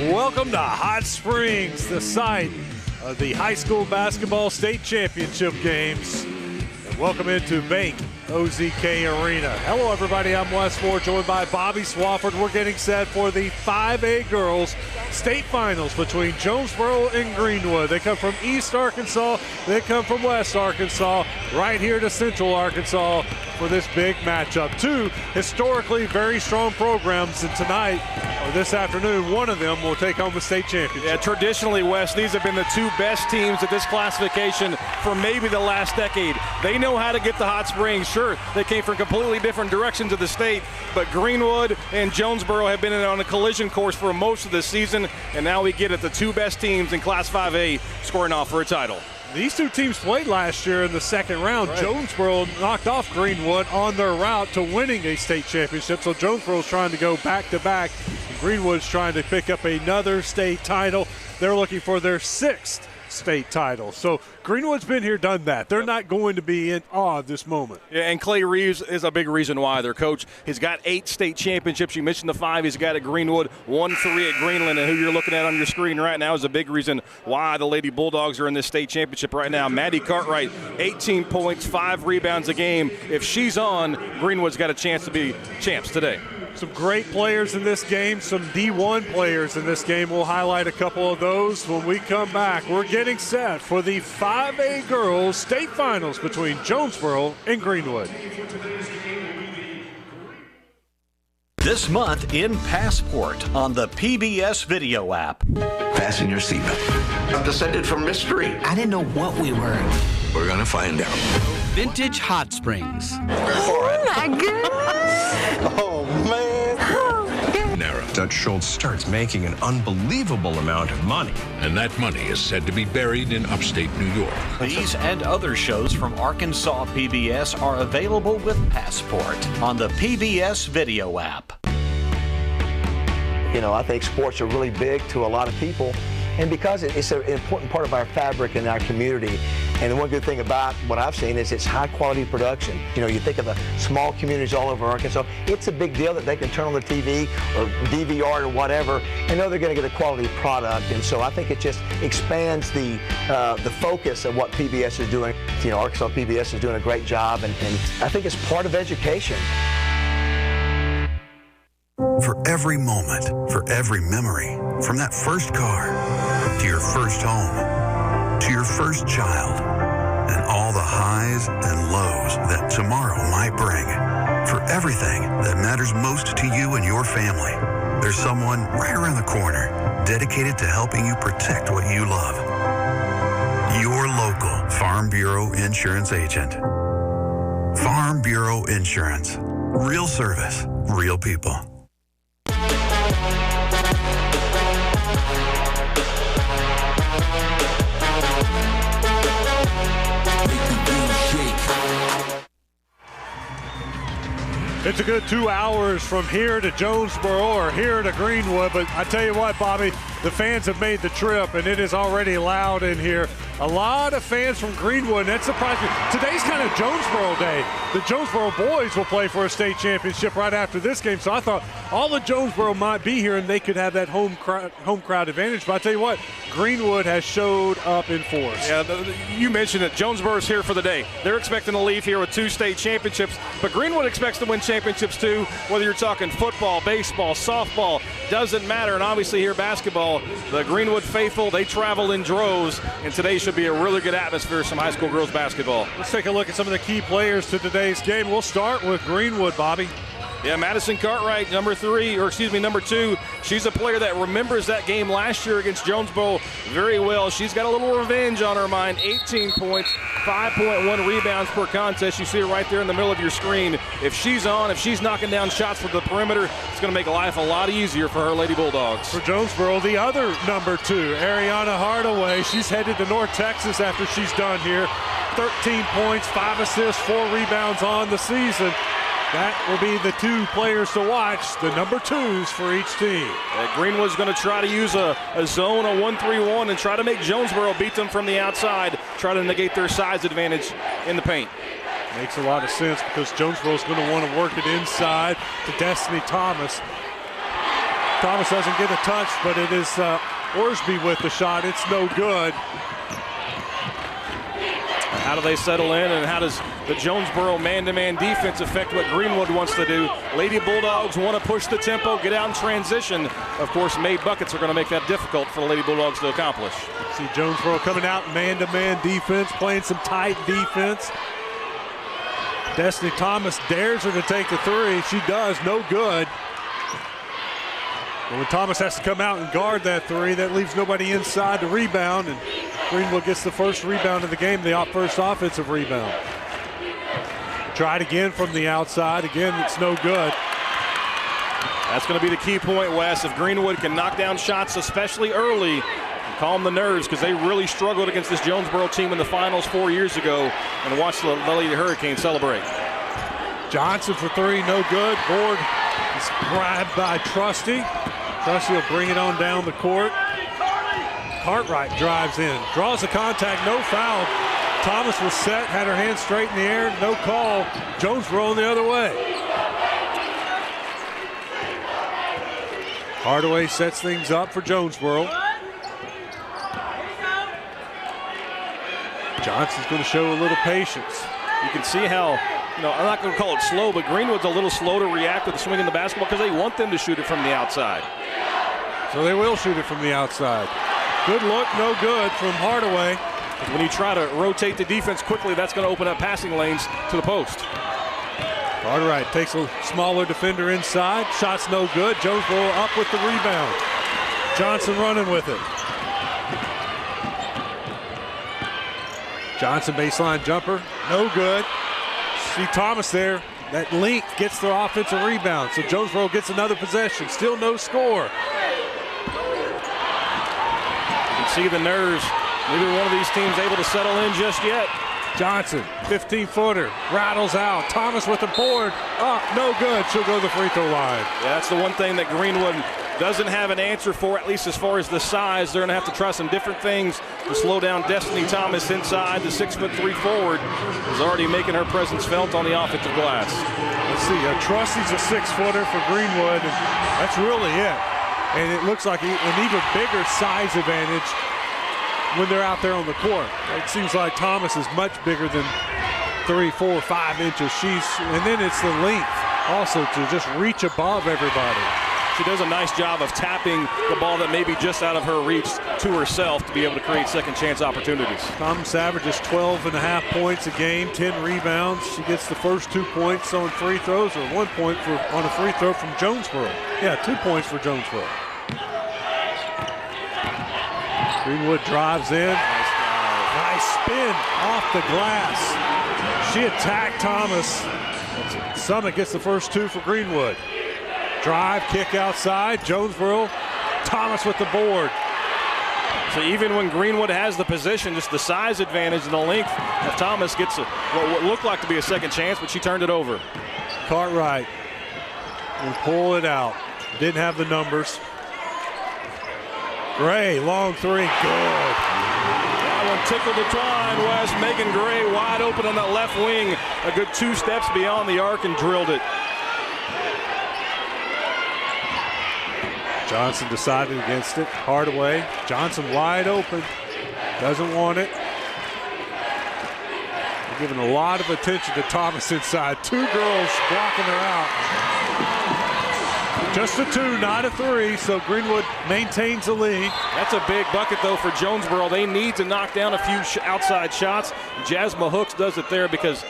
Welcome to Hot Springs, the site of the high school basketball state championship games. And welcome into Bank OZK Arena. Hello, everybody. I'm Wes Moore, joined by Bobby Swafford. We're getting set for the 5A girls state finals between Jonesboro and Greenwood. They come from East Arkansas. They come from West Arkansas, right here to Central Arkansas for this big matchup. Two historically very strong programs, and tonight, or this afternoon, one of them will take home the state championship. Yeah, traditionally, Wes, these have been the two best teams at this classification for maybe the last decade. They know how to get to Hot Springs. Sure, they came from completely different directions of the state, but Greenwood and Jonesboro have been on a collision course for most of the season, and now we get it, the two best teams in Class 5A scoring off for a title. These two teams played last year in the second round. Right. Jonesboro knocked off Greenwood on their route to winning a state championship, so Jonesboro's trying to go back-to-back. Greenwood's trying to pick up another state title. They're looking for their sixth state title. So Greenwood's been here, done that. They're not going to be in awe at this moment. Yeah, and Clay Reeves is a big reason why. Their coach, he's got 8 state championships. You mentioned the 5 he's got at Greenwood, 1-3 at Greenland, and who you're looking at on your screen right now is a big reason why the Lady Bulldogs are in this state championship right now. Maddie Cartwright, 18 points, 5 rebounds a game. If she's on, Greenwood's got a chance to be champs today. Some great players in this game, some D1 players in this game. We'll highlight a couple of those when we come back. We're getting set for the 5A girls state finals between Jonesboro and Greenwood. This month in Passport on the PBS video app. Fasten your seatbelt. I'm descended from mystery. I didn't know what we were. We're gonna find out. Vintage Hot Springs. Oh my goodness! Oh man! Narrow. Dutch Schultz starts making an unbelievable amount of money. And that money is said to be buried in upstate New York. These and other shows from Arkansas PBS are available with Passport on the PBS video app. You know, I think sports are really big to a lot of people, and because it's an important part of our fabric in our community. And the one good thing about what I've seen is it's high quality production. You know, you think of the small communities all over Arkansas, it's a big deal that they can turn on the TV or DVR or whatever and know they're going to get a quality product. And so I think it just expands the focus of what PBS is doing. You know, Arkansas PBS is doing a great job, and I think it's part of education. For every moment, for every memory, from that first car to your first home, to your first child, and all the highs and lows that tomorrow might bring. For everything that matters most to you and your family, there's someone right around the corner dedicated to helping you protect what you love. Your local Farm Bureau Insurance agent. Farm Bureau Insurance. Real service, real people. It's a good 2 hours from here to Jonesboro or here to Greenwood, but I tell you what, Bobby, the fans have made the trip, and it is already loud in here. A lot of fans from Greenwood, and that surprised me. Today's kind of Jonesboro day. The Jonesboro boys will play for a state championship right after this game, so I thought all of Jonesboro might be here, and they could have that home crowd advantage. But I tell you what, Greenwood has showed up in force. Yeah, you mentioned it. Jonesboro's here for the day. They're expecting to leave here with 2 state championships, but Greenwood expects to win championships too, whether you're talking football, baseball, softball, doesn't matter. And obviously here basketball, the Greenwood faithful, they travel in droves, and today should be a really good atmosphere, some high school girls basketball. Let's take a look at some of the key players to today's game. We'll start with Greenwood, Bobby. Yeah, Madison Cartwright, number 2. She's a player that remembers that game last year against Jonesboro very well. She's got a little revenge on her mind. 18 points, 5.1 rebounds per contest. You see her right there in the middle of your screen. If she's on, if she's knocking down shots from the perimeter, it's going to make life a lot easier for her Lady Bulldogs. For Jonesboro, the other number 2, Ariana Hardaway. She's headed to North Texas after she's done here. 13 points, 5 assists, 4 rebounds on the season. That will be the 2 players to watch, the number 2s for each team. Greenwood's going to try to use a zone, a 1-3-1, and try to make Jonesboro beat them from the outside, try to negate their size advantage in the paint. Makes a lot of sense because Jonesboro's going to want to work it inside to Destiny Thomas. Thomas doesn't get a touch, but it is Orsby with the shot. It's no good. How do they settle in, and how does the Jonesboro man-to-man defense affect what Greenwood wants to do? Lady Bulldogs want to push the tempo, get out in transition. Of course, made buckets are going to make that difficult for the Lady Bulldogs to accomplish. See Jonesboro coming out man-to-man defense, playing some tight defense. Destiny Thomas dares her to take the three. She does, no good. But when Thomas has to come out and guard that three, that leaves nobody inside to rebound, and Greenwood gets the first rebound of the game, the first offensive rebound. Tried again from the outside. Again, it's no good. That's going to be the key point, Wes. If Greenwood can knock down shots, especially early, and calm the nerves, because they really struggled against this Jonesboro team in the finals 4 years ago, and watch the Lady Hurricanes celebrate. Johnson for three, no good. Board is grabbed by Trusty. Trusty will bring it on down the court. Cartwright drives in, draws the contact, no foul. Thomas was set, had her hands straight in the air, no call. Jonesboro the other way. Hardaway sets things up for Jonesboro. Johnson's going to show a little patience. You can see how, I'm not going to call it slow, but Greenwood's a little slow to react with the swing in the basketball because they want them to shoot it from the outside. So they will shoot it from the outside. Good look, no good from Hardaway. When you try to rotate the defense quickly, that's going to open up passing lanes to the post. Cartwright takes a smaller defender inside. Shot's no good. Jonesboro up with the rebound. Johnson running with it. Johnson baseline jumper, no good. See Thomas there. That length gets the offensive rebound. So Jonesboro gets another possession. Still no score. You can see the nerves. Neither one of these teams able to settle in just yet. Johnson, 15-footer, rattles out. Thomas with the board. Up, no good. She'll go to the free throw line. Yeah, that's the one thing that Greenwood doesn't have an answer for, at least as far as the size. They're going to have to try some different things to slow down Destiny Thomas inside. The 6'3" forward is already making her presence felt on the offensive glass. Let's see, Trusty's a 6-footer for Greenwood, and that's really it. And it looks like an even bigger size advantage when they're out there on the court. It seems like Thomas is much bigger than 3, 4, 5 inches. And then it's the length also to just reach above everybody. She does a nice job of tapping the ball that may be just out of her reach to herself to be able to create second chance opportunities. Thomas averages 12.5 points a game, 10 rebounds. She gets the first 2 points on free throws, or 1 point on a free throw from Jonesboro. Yeah, 2 points for Jonesboro. Greenwood drives in. Nice spin off the glass. She attacked Thomas. Summit gets the first 2 for Greenwood. Drive, kick outside. Jonesboro. Thomas with the board. So even when Greenwood has the position, just the size advantage and the length of Thomas gets what looked like to be a second chance, but she turned it over. Cartwright will pull it out. Didn't have the numbers. Gray, long three, good. That one tickled the twine, Wes. Megan Gray wide open on that left wing. A good 2 steps beyond the arc and drilled it. Johnson decided against it. Hardaway. Johnson wide open. Doesn't want it. They're giving a lot of attention to Thomas inside. 2 girls blocking her out. Just a 2, not a 3, so Greenwood maintains the lead. That's a big bucket, though, for Jonesboro. They need to knock down a few outside shots. Jasmine Hooks does it there because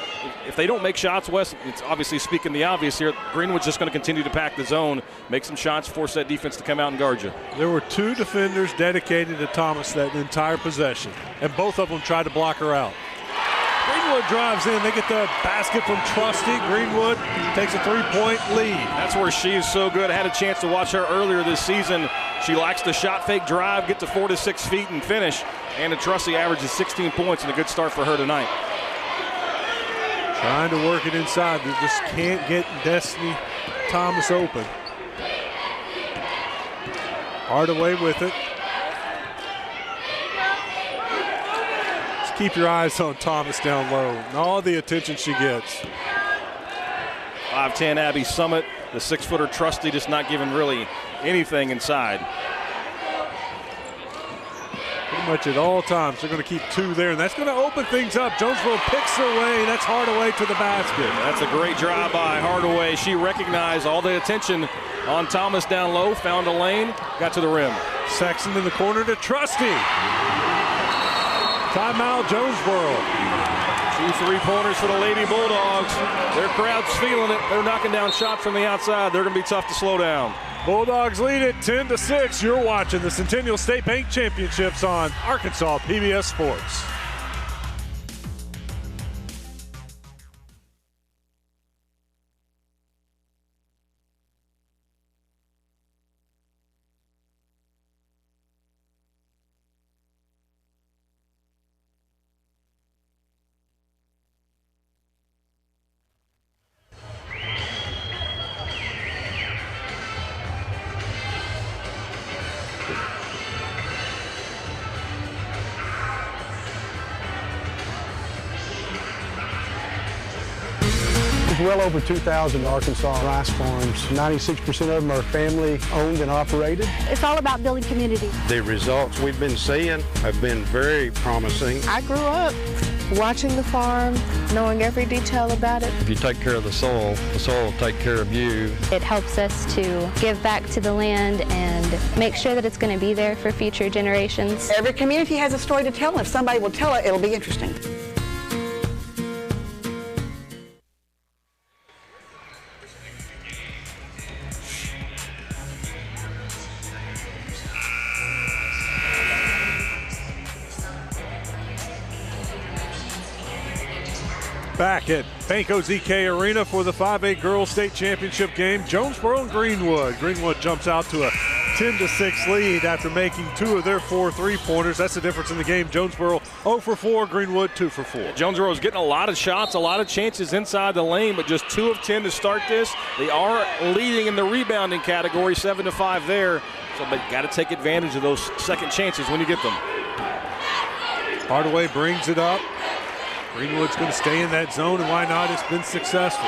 if they don't make shots, Wes, it's obviously speaking the obvious here. Greenwood's just going to continue to pack the zone, make some shots, force that defense to come out and guard you. There were 2 defenders dedicated to Thomas that entire possession, and both of them tried to block her out. Greenwood drives in. They get the basket from Trusty. Greenwood takes a 3-point lead. That's where she is so good. I had a chance to watch her earlier this season. She likes the shot fake drive, get to 4 to 6 feet and finish. And Trusty averages 16 points and a good start for her tonight. Trying to work it inside. They just can't get Destiny Thomas open. Hardaway with it. Keep your eyes on Thomas down low and all the attention she gets. 5'10" Abby Summit, the 6-footer Trusty, just not giving really anything inside. Pretty much at all times, they're going to keep 2 there, and that's going to open things up. Jonesboro picks their way. That's Hardaway to the basket. That's a great drive by Hardaway. She recognized all the attention on Thomas down low, found a lane, got to the rim. Sexton in the corner to Trusty. Timeout, Jonesboro. 2 3-pointers for the Lady Bulldogs. Their crowd's feeling it. They're knocking down shots from the outside. They're going to be tough to slow down. Bulldogs lead it 10-6. You're watching the Centennial State Bank Championships on Arkansas PBS Sports. Well over 2,000 Arkansas rice farms. 96% of them are family owned and operated. It's all about building community. The results we've been seeing have been very promising. I grew up watching the farm, knowing every detail about it. If you take care of the soil will take care of you. It helps us to give back to the land and make sure that it's going to be there for future generations. Every community has a story to tell, and if somebody will tell it, it'll be interesting. Back at Bank OZK Arena for the 5A Girls State Championship game, Jonesboro and Greenwood. Greenwood jumps out to a 10-6 lead after making 2 of their 4 3-pointers. That's the difference in the game. Jonesboro 0 for 4, Greenwood 2 for 4. Jonesboro is getting a lot of shots, a lot of chances inside the lane, but just 2 of 10 to start this. They are leading in the rebounding category, 7-5 there. So they got to take advantage of those second chances when you get them. Hardaway brings it up. Greenwood's going to stay in that zone, and why not? It's been successful.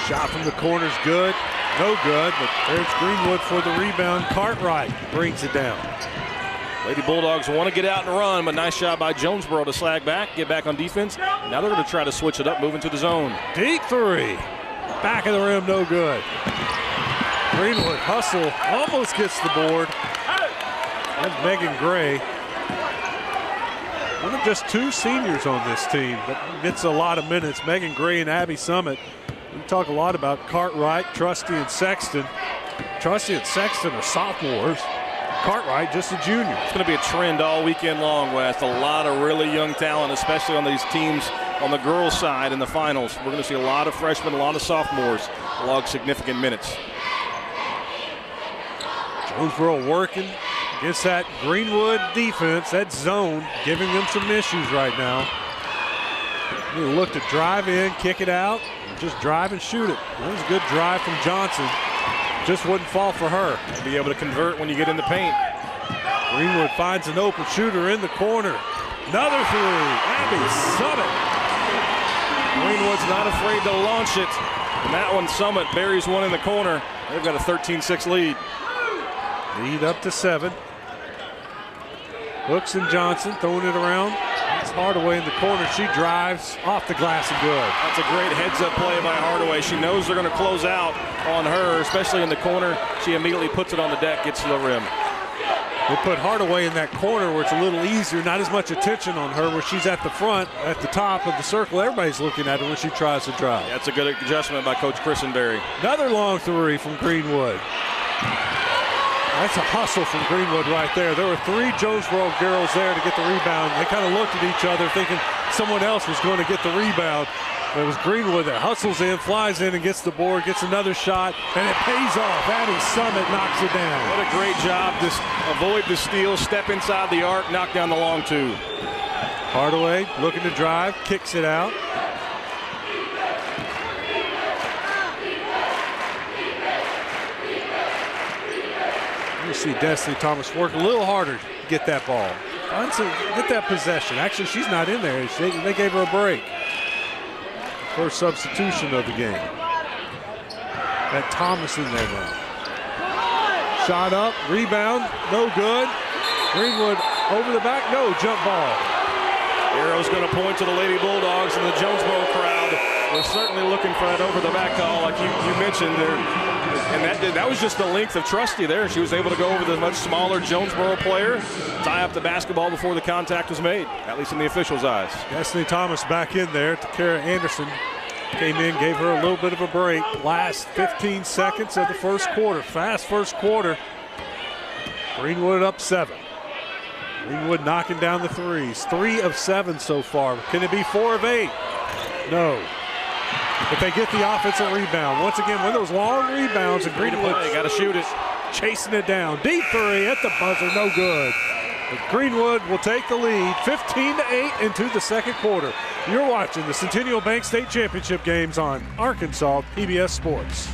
Shot from the corner's good. No good, but there's Greenwood for the rebound. Cartwright brings it down. Lady Bulldogs want to get out and run, but nice job by Jonesboro to slag back, get back on defense. Now they're going to try to switch it up, move into the zone. Deep 3. Back of the rim, no good. Greenwood hustle, almost gets the board. That's Megan Gray. One of just 2 seniors on this team that gets a lot of minutes. Megan Gray and Abby Summit. We talk a lot about Cartwright, Trusty, and Sexton. Trusty and Sexton are sophomores. Cartwright just a junior. It's going to be a trend all weekend long, Wes. A lot of really young talent, especially on these teams on the girls' side in the finals. We're going to see a lot of freshmen, a lot of sophomores log significant minutes. Jonesboro working against that Greenwood defense, that zone, giving them some issues right now. You look to drive in, kick it out, just drive and shoot it. That was a good drive from Johnson. Just wouldn't fall for her. Be able to convert when you get in the paint. Greenwood finds an open shooter in the corner. Another 3, Abby Summit. Greenwood's not afraid to launch it. And that one, Summit buries one in the corner. They've got a 13-6 lead. Lead up to 7. Hooks and Johnson throwing it around. It's Hardaway in the corner. She drives off the glass and good. That's a great heads-up play by Hardaway. She knows they're going to close out on her, especially in the corner. She immediately puts it on the deck, gets to the rim. They put Hardaway in that corner where it's a little easier, not as much attention on her, where she's at the front, at the top of the circle. Everybody's looking at her when she tries to drive. That's a good adjustment by Coach Christenberry. Another long 3 from Greenwood. That's a hustle from Greenwood right there. There were 3 Jonesboro girls there to get the rebound. They kind of looked at each other thinking someone else was going to get the rebound. But it was Greenwood that hustles in, flies in, and gets the board, gets another shot, and it pays off. Abby Summit knocks it down. What a great job to avoid the steal, step inside the arc, knock down the long 2. Hardaway looking to drive, kicks it out. You see Destiny Thomas work a little harder to get that ball. Get that possession. Actually, she's not in there. They gave her a break. First substitution of the game. Got Thomas in there now. Shot up, rebound, no good. Greenwood over the back, no, jump ball. Arrow's going to point to the Lady Bulldogs, and the Jonesboro crowd was certainly looking for that over-the-back call, like you mentioned there. And that was just the length of Trusty there. She was able to go over the much smaller Jonesboro player, tie up the basketball before the contact was made, at least in the officials' eyes. Destiny Thomas back in there. Takara Anderson came in, gave her a little bit of a break. Last 15 seconds of the first quarter. Fast first quarter. Greenwood up 7. Greenwood knocking down the threes. 3 of 7 so far. Can it be 4 of 8? No. But they get the offensive rebound. Once again, one of those long rebounds, and Greenwood got to shoot it. Chasing it down. Deep 3 at the buzzer, no good. But Greenwood will take the lead 15-8 into the second quarter. You're watching the Centennial Bank State Championship games on Arkansas PBS Sports.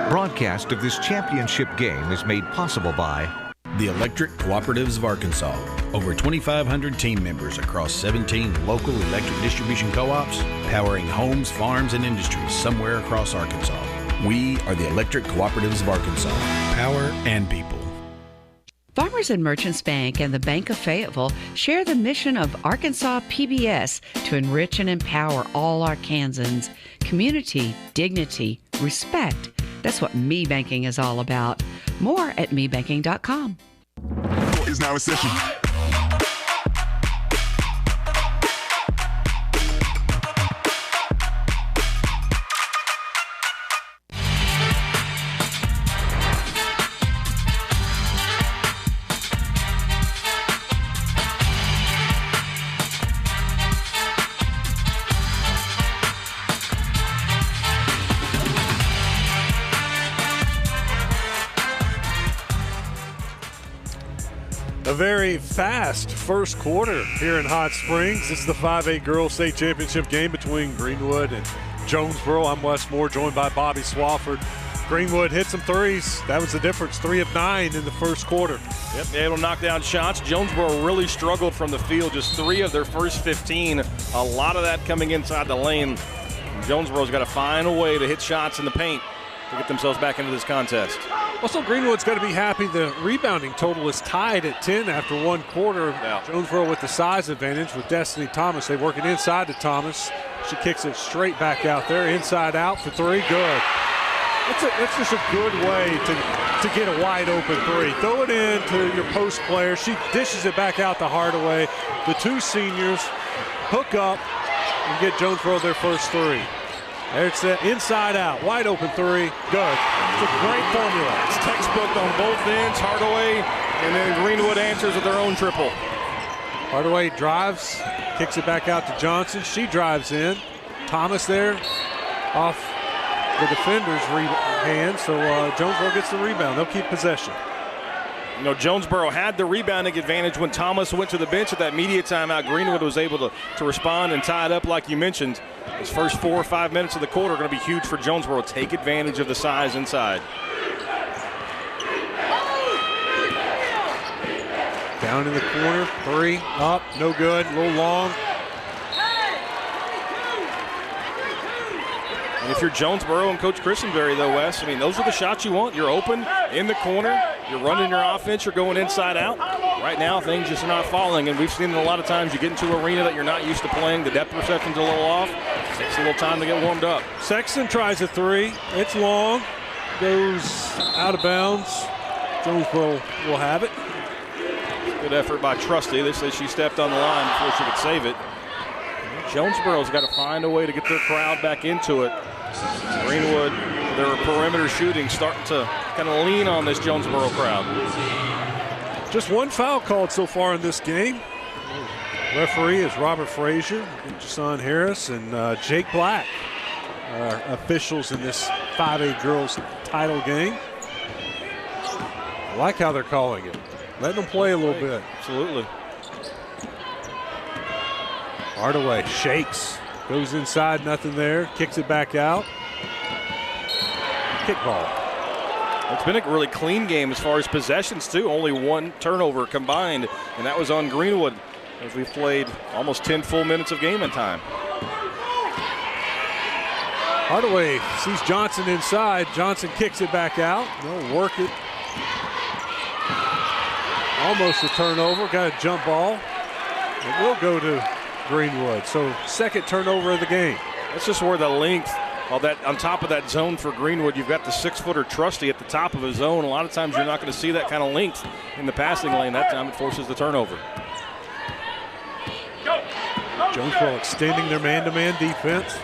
Broadcast of this championship game is made possible by the Electric Cooperatives of Arkansas. Over 2,500 team members across 17 local electric distribution co-ops, powering homes, farms, and industries somewhere across Arkansas. We are the Electric Cooperatives of Arkansas. Power and people. Farmers and Merchants Bank and the Bank of Fayetteville share the mission of Arkansas PBS to enrich and empower all Arkansans. Community, dignity, respect. That's what Me Banking is all about. More at mebanking.com. Is now in session. A very fast first quarter here in Hot Springs. This is the 5A Girls State Championship game between Greenwood and Jonesboro. I'm Wes Moore, joined by Bobby Swafford. Greenwood hit some threes. That was the difference, 3 of 9 in the first quarter. Yep, able to knock down shots. Jonesboro really struggled from the field, just 3 of their first 15. A lot of that coming inside the lane. Jonesboro's got to find a way to hit shots in the paint to get themselves back into this contest. Also, Greenwood's got to be happy the rebounding total is tied at 10 after one quarter. Yeah. Jonesboro with the size advantage with Destiny Thomas. They work it inside to Thomas. She kicks it straight back out there, inside out for 3, good. That's just a good way to get a wide open 3. Throw it in to your post player. She dishes it back out to Hardaway. The 2 seniors hook up and get Jonesboro their first 3. There's the inside out, wide open 3, good. It's a great formula. It's textbook on both ends, Hardaway, and then Greenwood answers with their own triple. Hardaway drives, kicks it back out to Johnson. She drives in. Thomas there off the defender's hand, so Jonesboro gets the rebound. They'll keep possession. You know, Jonesboro had the rebounding advantage when Thomas went to the bench at that media timeout. Greenwood was able to respond and tie it up like you mentioned. His first 4 or 5 minutes of the quarter are going to be huge for Jonesboro. Take advantage of the size inside. Down in the corner, 3, up, no good, a little long. And if you're Jonesboro and Coach Christenberry, though, Wes, I mean, those are the shots you want. You're open, in the corner, you're running your offense, you're going inside out. Right now, things just are not falling, and we've seen it a lot of times. You get into an arena that you're not used to playing, the depth perception's a little off. It takes a little time to get warmed up. Sexton tries a 3. It's long, goes out of bounds. Jonesboro will have it. Good effort by Trusty. They say she stepped on the line before she could save it. Jonesboro's got to find a way to get their crowd back into it. Greenwood, their perimeter shooting, starting to kind of lean on this Jonesboro crowd. Just 1 foul called so far in this game. Referee is Robert Frazier, Jason Harris, and Jake Black are officials in this 5A girls title game. I like how they're calling it. Letting them play a little bit. Absolutely. Hardaway shakes, goes inside, nothing there, kicks it back out. Kickball. It's been a really clean game as far as possessions, too. Only 1 turnover combined, and that was on Greenwood as we've played almost 10 full minutes of game in time. Hardaway sees Johnson inside. Johnson kicks it back out. They'll work it. Almost a turnover. Got a jump ball. It will go to Greenwood. So second turnover of the game. That's just where the length of that, on top of that zone for Greenwood, you've got the 6-footer Trusty at the top of his zone. A lot of times you're not going to see that kind of length in the passing lane. That time it forces the turnover. Jonesboro extending their man-to-man defense.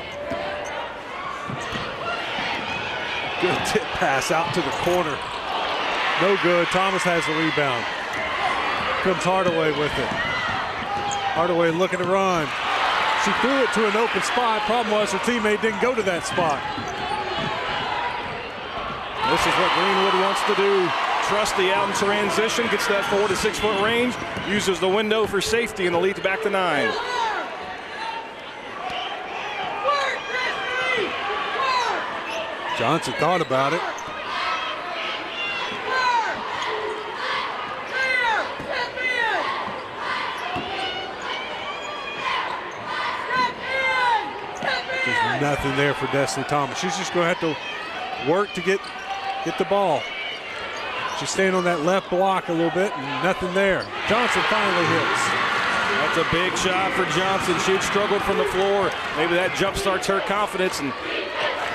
Good tip pass out to the corner. No good. Thomas has the rebound. Comes Hardaway with it. Hardaway looking to run. She threw it to an open spot. Problem was her teammate didn't go to that spot. This is what Greenwood wants to do. Trusty out in transition, gets that 4 to 6 foot range, uses the window for safety, and the lead's back to 9. Johnson thought about it. Just nothing there for Destiny Thomas. She's just going to have to work to get the ball. She's staying on that left block a little bit, and nothing there. Johnson finally hits. That's a big shot for Johnson. She'd struggled from the floor. Maybe that jump starts her confidence and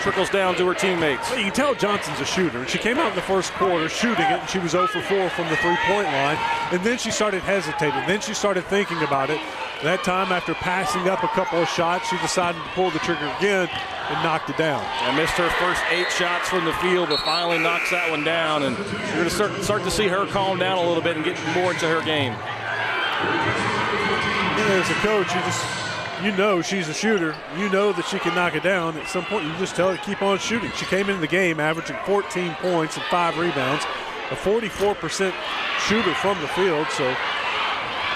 trickles down to her teammates. Well, you can tell Johnson's a shooter. She came out in the first quarter shooting it, and she was 0 for 4 from the three-point line. And then she started hesitating. Then she started thinking about it. That time, after passing up a couple of shots, she decided to pull the trigger again and knocked it down. I missed her first 8 shots from the field, but finally knocks that one down. And you're going to start to see her calm down a little bit and get more into her game. Yeah, as a coach, you know she's a shooter. You know that she can knock it down. At some point, you just tell her to keep on shooting. She came into the game averaging 14 points and 5 rebounds, a 44% shooter from the field. So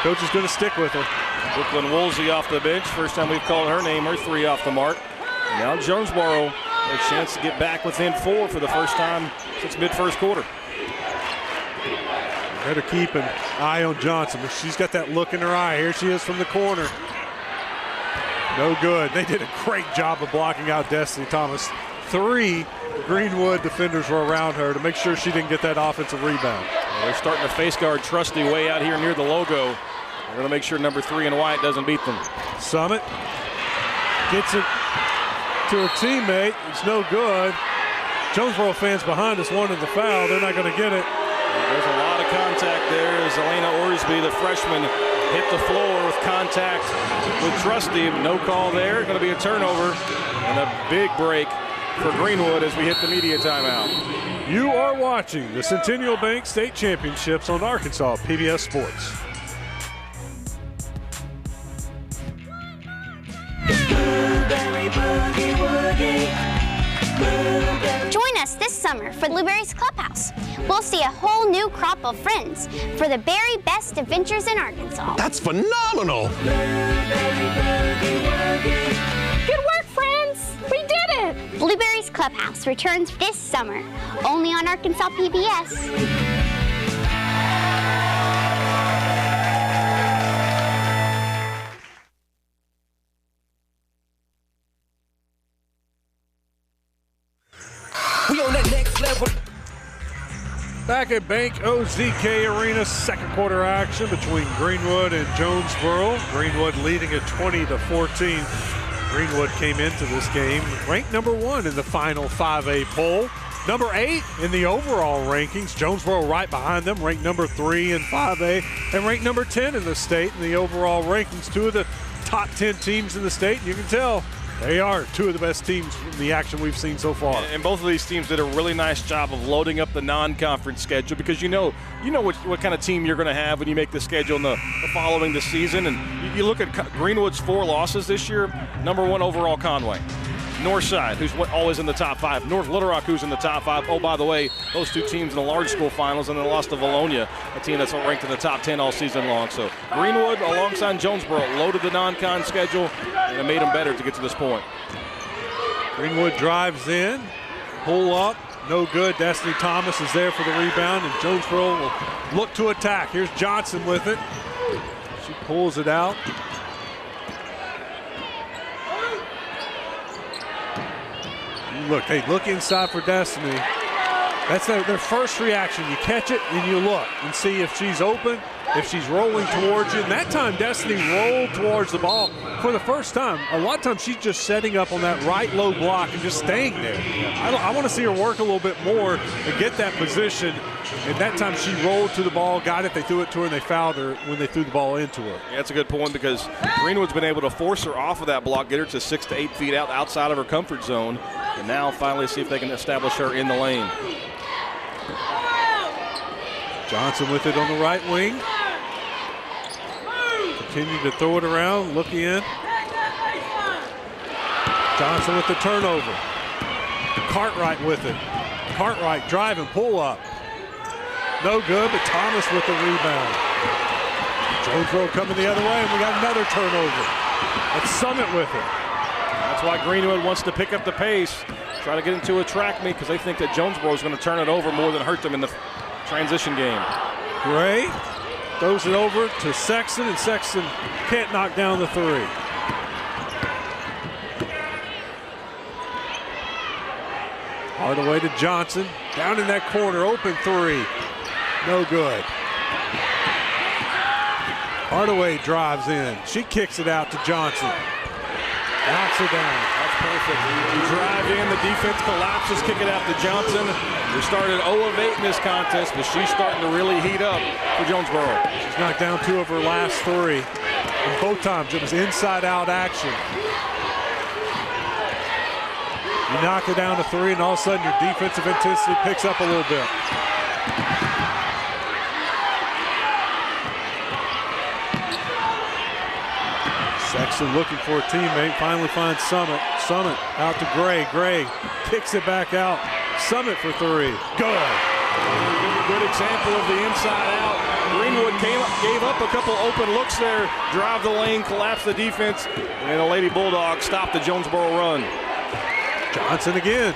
coach is going to stick with her. Brooklyn Woolsey off the bench. First time we've called her name, her 3 off the mark. Now Jonesboro a chance to get back within 4 for the first time since mid-first quarter. Better keep an eye on Johnson. She's got that look in her eye. Here she is from the corner. No good. They did a great job of blocking out Destiny Thomas. 3 Greenwood defenders were around her to make sure she didn't get that offensive rebound. Well, they're starting to face guard Trusty way out here near the logo. They're going to make sure number 3 in white doesn't beat them. Summit gets it to a teammate. It's no good. Jonesboro fans behind us wanted the foul. They're not going to get it. There's a lot of contact there as Elena Orsby, the freshman, hit the floor with contact with Trusty. No call there. Going to be a turnover and a big break for Greenwood as we hit the media timeout. You are watching the Centennial Bank State Championships on Arkansas PBS Sports. Join us this summer for Blueberry's Clubhouse. We'll see a whole new crop of friends for the very best adventures in Arkansas. That's phenomenal! Good work, friends! We did it! Blueberry's Clubhouse returns this summer, only on Arkansas PBS. We on that next level. Back at Bank OZK Arena, second quarter action between Greenwood and Jonesboro. Greenwood leading at 20-14. Greenwood came into this game ranked number 1 in the final 5A poll. Number 8 in the overall rankings. Jonesboro right behind them, ranked number 3 in 5A and ranked number 10 in the state in the overall rankings. 2 of the top 10 teams in the state. You can tell they are 2 of the best teams from the action we've seen so far. And both of these teams did a really nice job of loading up the non-conference schedule because you know what kind of team you're going to have when you make the schedule in the following the season. And you look at Greenwood's 4 losses this year. Number 1 overall, Conway. Northside, who's always in the top 5. North Little Rock, who's in the top 5. Oh, by the way, those 2 teams in the large school finals, and then lost to Valonia, a team that's ranked in the top 10 all season long. So Greenwood, alongside Jonesboro, loaded the non-con schedule, and it made them better to get to this point. Greenwood drives in, pull up, no good. Destiny Thomas is there for the rebound, and Jonesboro will look to attack. Here's Johnson with it. She pulls it out. look. They look inside for Destiny. That's their first reaction. You catch it and you look and see if she's open, if she's rolling towards you. And that time, Destiny rolled towards the ball for the first time. A lot of times she's just setting up on that right low block and just staying there. I want to see her work a little bit more and get that position. And that time she rolled to the ball, got it, they threw it to her, and they fouled her when they threw the ball into her. Yeah, that's a good point because Greenwood's been able to force her off of that block, get her to 6 to 8 feet outside of her comfort zone, and now finally see if they can establish her in the lane. Johnson with it on the right wing. Continue to throw it around, look in. Johnson with the turnover. Cartwright with it. Cartwright driving, pull up. No good, but Thomas with the rebound. Jonesboro coming the other way, and we got another turnover. That's Summit with it. That's why Greenwood wants to pick up the pace, try to get into a track meet because they think that Jonesboro is going to turn it over more than hurt them in the transition game. Gray throws it over to Sexton, and Sexton can't knock down the three. Hardaway to Johnson, down in that corner, open three. No good. Hardaway drives in. She kicks it out to Johnson. Knocks it down. That's perfect. You drive in, the defense collapses, kick it out to Johnson. We started 0 of 8 in this contest, but she's starting to really heat up for Jonesboro. She's knocked down 2 of her last 3. And both times it was inside-out action. You knock it down to 3, and all of a sudden your defensive intensity picks up a little bit. Sexton looking for a teammate, finally finds Summit. Summit out to Gray. Gray kicks it back out. Summit for 3. Good. Good example of the inside out. Greenwood gave up a couple open looks there, drive the lane, collapse the defense, and the Lady Bulldogs stopped the Jonesboro run. Johnson again.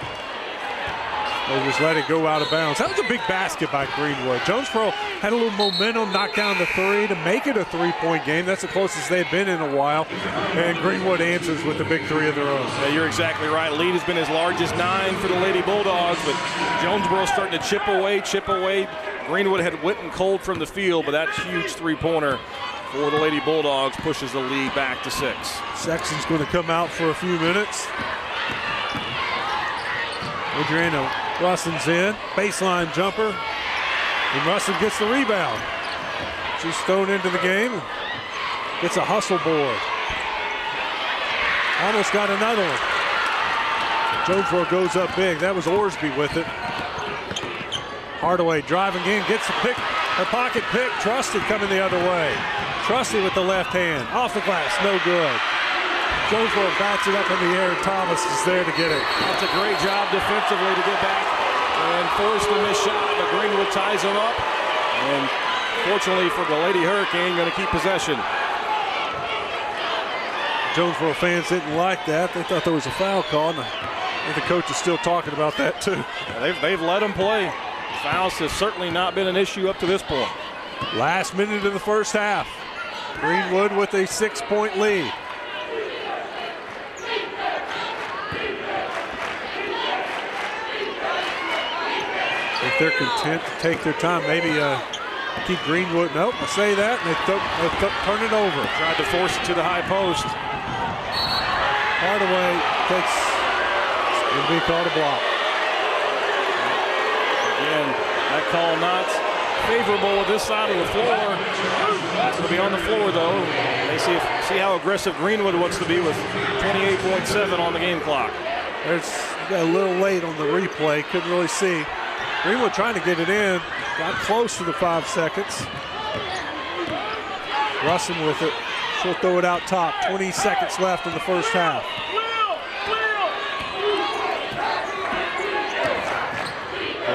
They just let it go out of bounds. That was a big basket by Greenwood. Jonesboro had a little momentum, knocked down the 3 to make it a 3-point game. That's the closest they've been in a while. And Greenwood answers with a big 3 of their own. Yeah, you're exactly right. Lead has been as large as 9 for the Lady Bulldogs, but Jonesboro starting to chip away. Greenwood had went and cold from the field, but that huge 3-pointer for the Lady Bulldogs pushes the lead back to 6. Sexton's going to come out for a few minutes. Adriana Russon's in, baseline jumper, and Russon gets the rebound. She's thrown into the game, and gets a hustle board. Almost got another one. Jonesboro goes up big. That was Orsby with it. Hardaway driving in, gets the pick, her pocket pick. Trusty coming the other way. Trusty with the left hand, off the glass, no good. Jonesboro bats it up in the air, and Thomas is there to get it. That's a great job defensively to get back and force the missed shot, but Greenwood ties him up. And fortunately for the Lady Hurricane, going to keep possession. Jonesboro fans didn't like that. They thought there was a foul call, and I think the coach is still talking about that too. They've let them play. Fouls have certainly not been an issue up to this point. Last minute of the first half. Greenwood with a 6-point lead. If they're content to take their time, maybe keep Greenwood. Nope, I say that, and they turn it over. Tried to force it to the high post. Hardaway takes, it'll be called a block. Again, that call not favorable with this side of the floor. It's going to be on the floor, though. They see how aggressive Greenwood wants to be with 28.7 on the game clock. There's got a little late on the replay, couldn't really see. Greenwood trying to get it in, got close to the 5 seconds. Russin with it, she'll throw it out top. 20 seconds left in the first half.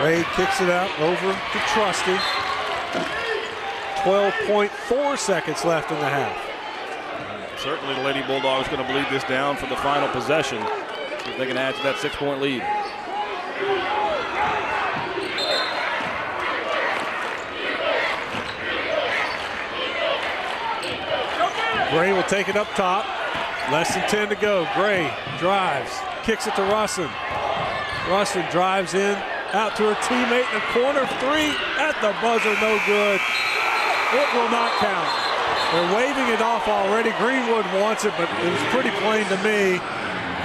Ray kicks it out over to Trusty. 12.4 seconds left in the half. Certainly the Lady Bulldogs going to bleed this down for the final possession. See if they can add to that 6-point lead. Gray will take it up top. Less than 10 to go. Gray drives, kicks it to Russin. Rustin drives in, out to her teammate in the corner. Three at the buzzer, no good. It will not count. They're waving it off already. Greenwood wants it, but it was pretty plain to me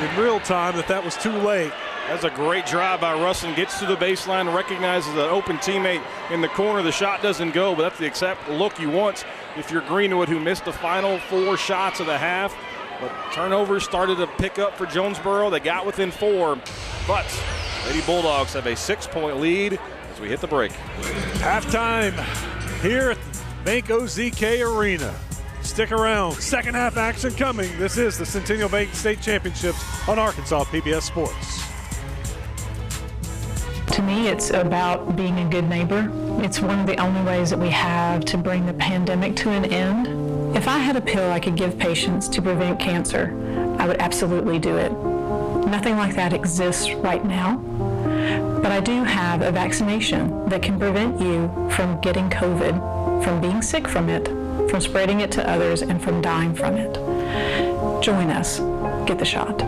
in real time that was too late. That's a great drive by Rustin. Gets to the baseline, recognizes an open teammate in the corner. The shot doesn't go, but that's the exact look you want if you're Greenwood, who missed the final 4 shots of the half. But turnovers started to pick up for Jonesboro. They got within 4, but Lady Bulldogs have a 6-point lead as we hit the break. Halftime here at Bank OZK Arena. Stick around. Second half action coming. This is the Centennial Bank State Championships on Arkansas PBS Sports. To me, it's about being a good neighbor. It's one of the only ways that we have to bring the pandemic to an end. If I had a pill I could give patients to prevent cancer, I would absolutely do it. Nothing like that exists right now, but I do have a vaccination that can prevent you from getting COVID, from being sick from it, from spreading it to others, and from dying from it. Join us. Get the shot.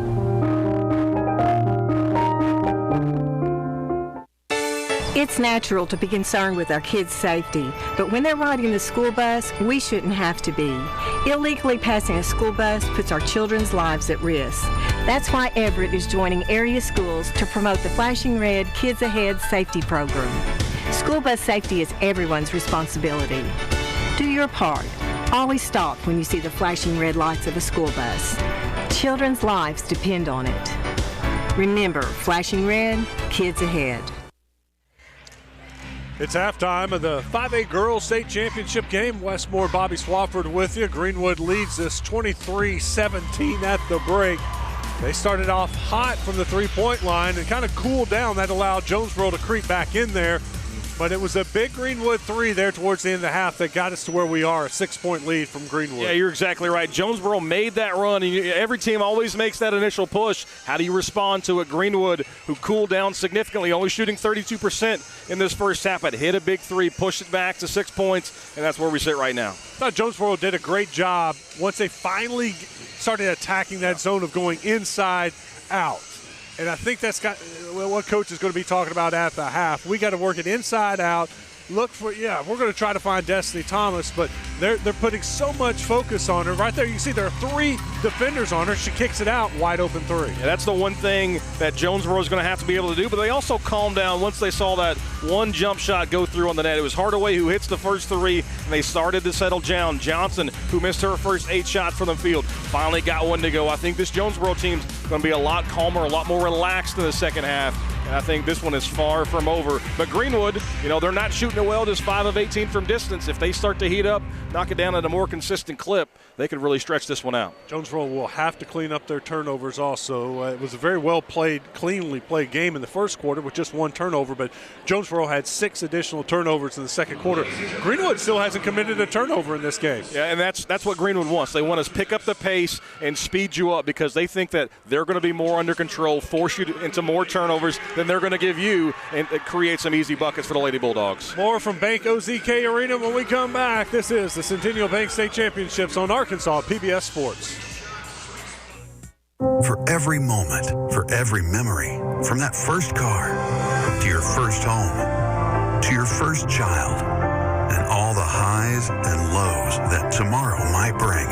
It's natural to be concerned with our kids' safety, but when they're riding the school bus, we shouldn't have to be. Illegally passing a school bus puts our children's lives at risk. That's why Everett is joining area schools to promote the Flashing Red Kids Ahead safety program. School bus safety is everyone's responsibility. Do your part. Always stop when you see the flashing red lights of a school bus. Children's lives depend on it. Remember, flashing red, kids ahead. It's halftime of the 5A Girls State Championship game. Westmore, Bobby Swafford with you. Greenwood leads this 23-17 at the break. They started off hot from the three-point line and kind of cooled down. That allowed Jonesboro to creep back in there. But it was a big Greenwood 3 there towards the end of the half that got us to where we are, a 6-point lead from Greenwood. Yeah, you're exactly right. Jonesboro made that run, and every team always makes that initial push. How do you respond to it? Greenwood, who cooled down significantly, only shooting 32% in this first half, but hit a big 3, pushed it back to 6 points, and that's where we sit right now. I thought Jonesboro did a great job once they finally started attacking that zone of going inside out. And I think that's got what Coach is going to be talking about at the half. We got to work it inside out. Look for, we're going to try to find Destiny Thomas, but they're putting so much focus on her. Right there, you can see there are 3 defenders on her. She kicks it out, wide open 3. Yeah, that's the one thing that Jonesboro is going to have to be able to do, but they also calmed down once they saw that one jump shot go through on the net. It was Hardaway who hits the first 3, and they started to settle down. Johnson, who missed her first 8 shots from the field, finally got one to go. I think this Jonesboro team's going to be a lot calmer, a lot more relaxed in the second half. And I think this one is far from over. But Greenwood, they're not shooting it well, just 5 of 18 from distance. If they start to heat up, knock it down at a more consistent clip, they could really stretch this one out. Jonesboro will have to clean up their turnovers also. It was a very well played, cleanly played game in the first quarter with just 1 turnover, but Jonesboro had 6 additional turnovers in the second quarter. Greenwood still hasn't committed a turnover in this game. Yeah, and that's what Greenwood wants. They want us to pick up the pace and speed you up because they think that they're going to be more under control, force you into more turnovers than they're going to give you, and create some easy buckets for the Lady Bulldogs. More from Bank OZK Arena when we come back. This is the Centennial Bank State Championships on Arkansas PBS Sports. For every moment, for every memory, from that first car to your first home, to your first child, and all the highs and lows that tomorrow might bring.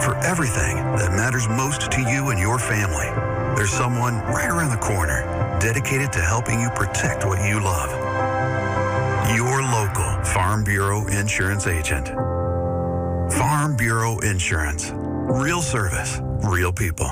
For everything that matters most to you and your family, there's someone right around the corner dedicated to helping you protect what you love. Your local Farm Bureau insurance agent. Farm Bureau Insurance. Real service, real people.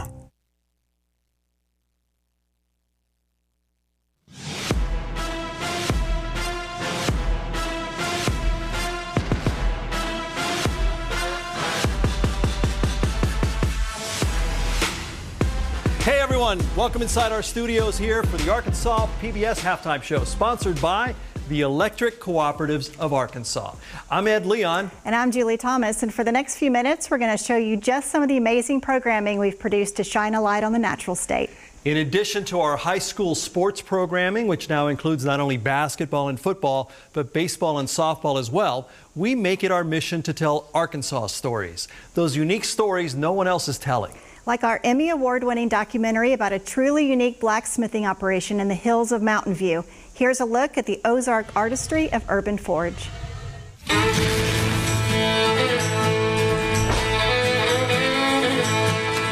Hey everyone, welcome inside our studios here for the Arkansas PBS Halftime Show, sponsored by the Electric Cooperatives of Arkansas. I'm Ed Leon. And I'm Julie Thomas, and for the next few minutes, we're going to show you just some of the amazing programming we've produced to shine a light on the natural state. In addition to our high school sports programming, which now includes not only basketball and football, but baseball and softball as well, we make it our mission to tell Arkansas stories, those unique stories no one else is telling. like our Emmy Award-winning documentary about a truly unique blacksmithing operation in the hills of Mountain View. Here's a look at the Ozark artistry of Urban Forge.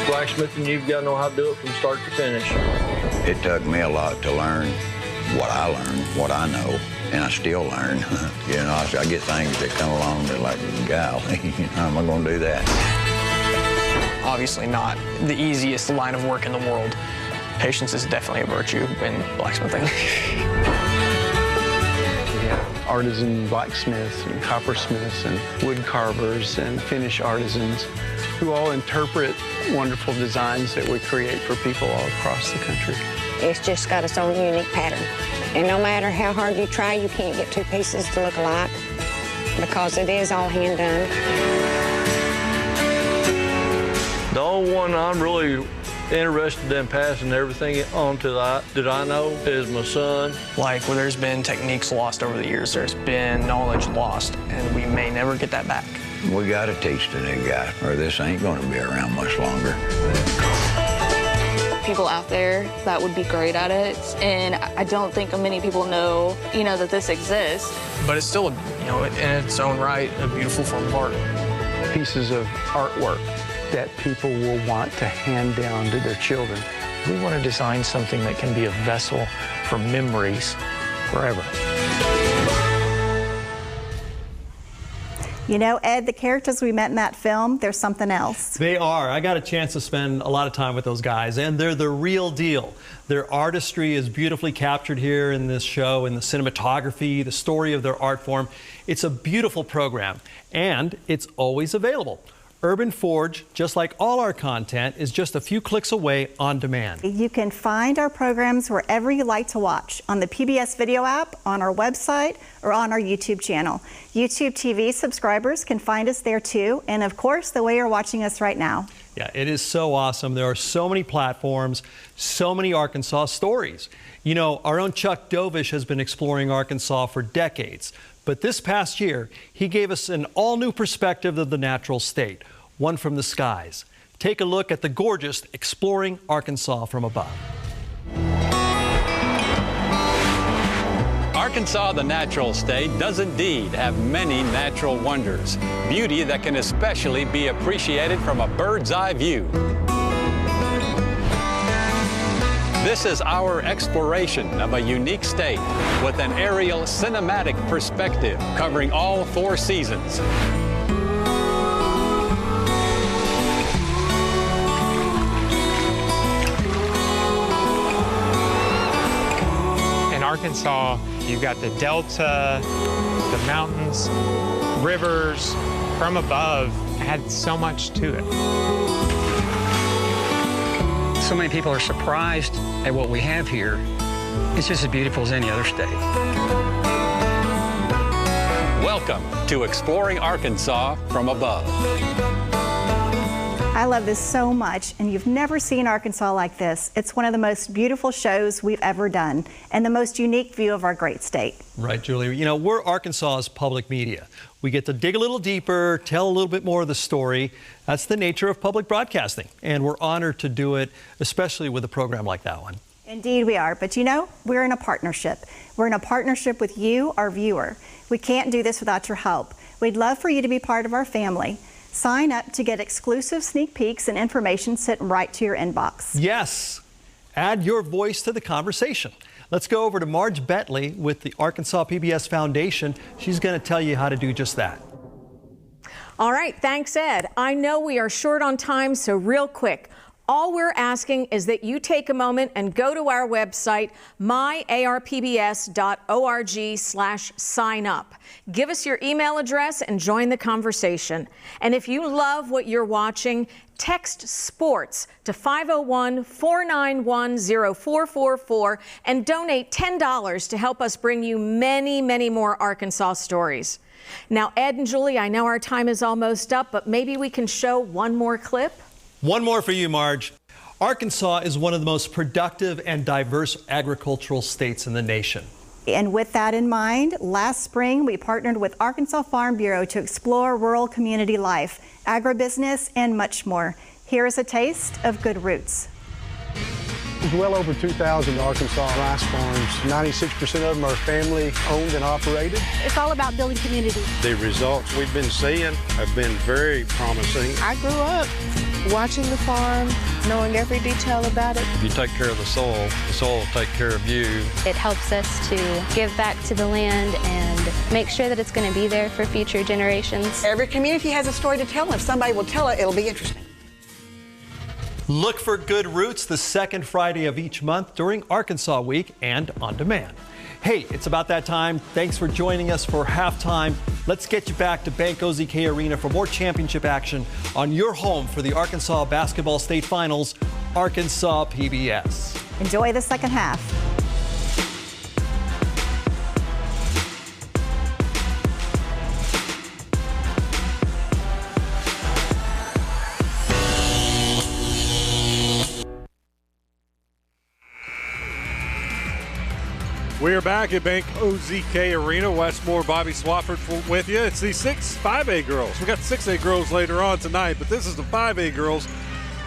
Blacksmithing, you've got to know how to do it from start to finish. It took me a lot to learn what I learned, what I know, and I still learn. You know, I get things that come along that like, golly, how am I going to do that? Obviously not the easiest line of work in the world. Patience is definitely a virtue in blacksmithing. Artisan blacksmiths and coppersmiths and wood carvers and finish artisans who all interpret wonderful designs that we create for people all across the country. It's just got its own unique pattern. And no matter how hard you try, you can't get two pieces to look alike because it is all hand done. The only one I'm really interested in passing everything on to that I know is my son. Like where there's been techniques lost over the years, there's been knowledge lost, and we may never get that back. We got to teach the new guy, or this ain't going to be around much longer. People out there that would be great at it, and I don't think many people know, that this exists. But it's still, in its own right, a beautiful form of art. Pieces of artwork that people will want to hand down to their children. We want to design something that can be a vessel for memories forever. You know, Ed, the characters we met in that film, they're something else. They are. I got a chance to spend a lot of time with those guys, and they're the real deal. Their artistry is beautifully captured here in this show, in the cinematography, the story of their art form. It's a beautiful program, and it's always available. Urban Forge, just like all our content, is just a few clicks away on demand. You can find our programs wherever you like to watch, on the PBS video app, on our website, or on our YouTube channel. YouTube TV subscribers can find us there too, and of course, the way you're watching us right now. Yeah, it is so awesome. There are so many platforms, so many Arkansas stories. You know, our own Chuck Dovish has been exploring Arkansas for decades. But this past year, he gave us an all-new perspective of the natural state, one from the skies. Take a look at the gorgeous Exploring Arkansas from Above. Arkansas, the natural state, does indeed have many natural wonders, beauty that can especially be appreciated from a bird's eye view. This is our exploration of a unique state with an aerial cinematic perspective covering all 4 seasons. In Arkansas, you've got the delta, the mountains, rivers from above add so much to it. So many people are surprised at what we have here. It's just as beautiful as any other state. Welcome to Exploring Arkansas from Above. I love this so much, and you've never seen Arkansas like this. It's one of the most beautiful shows we've ever done, and the most unique view of our great state. Right, Julie. You know, we're Arkansas's public media. We get to dig a little deeper, tell a little bit more of the story. That's the nature of public broadcasting, and we're honored to do it, especially with a program like that one. Indeed we are, but you know, we're in a partnership. We're in a partnership with you, our viewer. We can't do this without your help. We'd love for you to be part of our family. Sign up to get exclusive sneak peeks and information sent right to your inbox. Yes, add your voice to the conversation. Let's go over to Marge Bentley with the Arkansas PBS Foundation. She's going to tell you how to do just that. All right, thanks, Ed. I know we are short on time, so real quick. All we're asking is that you take a moment and go to our website, myarpbs.org/sign up. Give us your email address and join the conversation. And if you love what you're watching, text SPORTS to 501-491-0444 and donate $10 to help us bring you many, many more Arkansas stories. Now, Ed and Julie, I know our time is almost up, but maybe we can show one more clip. One more for you, Marge. Arkansas is one of the most productive and diverse agricultural states in the nation. And with that in mind, last spring we partnered with Arkansas Farm Bureau to explore rural community life, agribusiness, and much more. Here is a taste of good roots. There's well over 2,000 Arkansas rice farms. 96% of them are family owned and operated. It's all about building community. The results we've been seeing have been very promising. I grew up watching the farm, knowing every detail about it. If you take care of the soil will take care of you. It helps us to give back to the land and make sure that it's going to be there for future generations. Every community has a story to tell, and if somebody will tell it, it'll be interesting. Look for Good Roots the second Friday of each month during Arkansas Week and on demand. Hey, it's about that time. Thanks for joining us for halftime. Let's get you back to Bank OZK Arena for more championship action on your home for the Arkansas Basketball State Finals, Arkansas PBS. Enjoy the second half. We are back at Bank OZK Arena. Westmore, Bobby Swafford with you. It's the 5A girls. We got 6A girls later on tonight, but this is the 5A girls,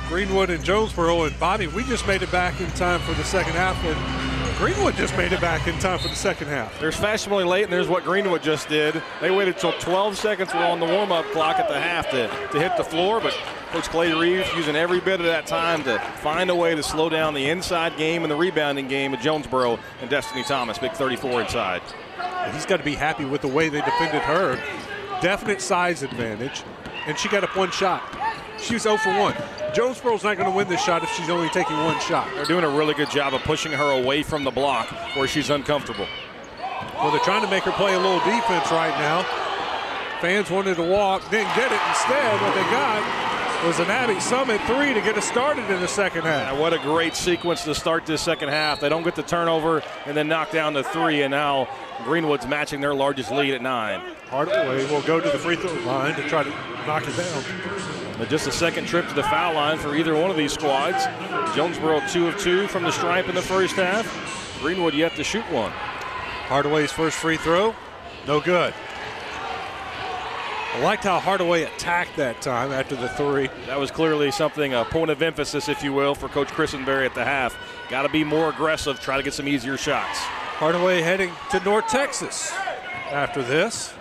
Greenwood and Jonesboro. And Bobby, we just made it back in time for the second half, and Greenwood just made it back in time for the second half. There's fashionably late, and there's what Greenwood just did. They waited till 12 seconds were on the warm-up clock at the half to hit the floor, but Coach Clay Reeves using every bit of that time to find a way to slow down the inside game and the rebounding game of Jonesboro and Destiny Thomas, big 34 inside. He's got to be happy with the way they defended her. Definite size advantage, and she got up one shot. She was 0 for 1. Jonesboro's not going to win this shot if she's only taking one shot. They're doing a really good job of pushing her away from the block where she's uncomfortable. Well, they're trying to make her play a little defense right now. Fans wanted to walk, didn't get it. Instead, what they got was an Abby Summit 3 to get us started in the second half. And what a great sequence to start this second half. They don't get the turnover and then knock down the 3, and now Greenwood's matching their largest lead at 9. Hardaway will go to the free throw line to try to knock it down. But just a second trip to the foul line for either one of these squads. Jonesboro 2 of 2 from the stripe in the first half. Greenwood yet to shoot one. Hardaway's first free throw, no good. I liked how Hardaway attacked that time after the 3. That was clearly something, a point of emphasis, if you will, for Coach Christenberry at the half. Got to be more aggressive, try to get some easier shots. Hardaway heading to North Texas after this.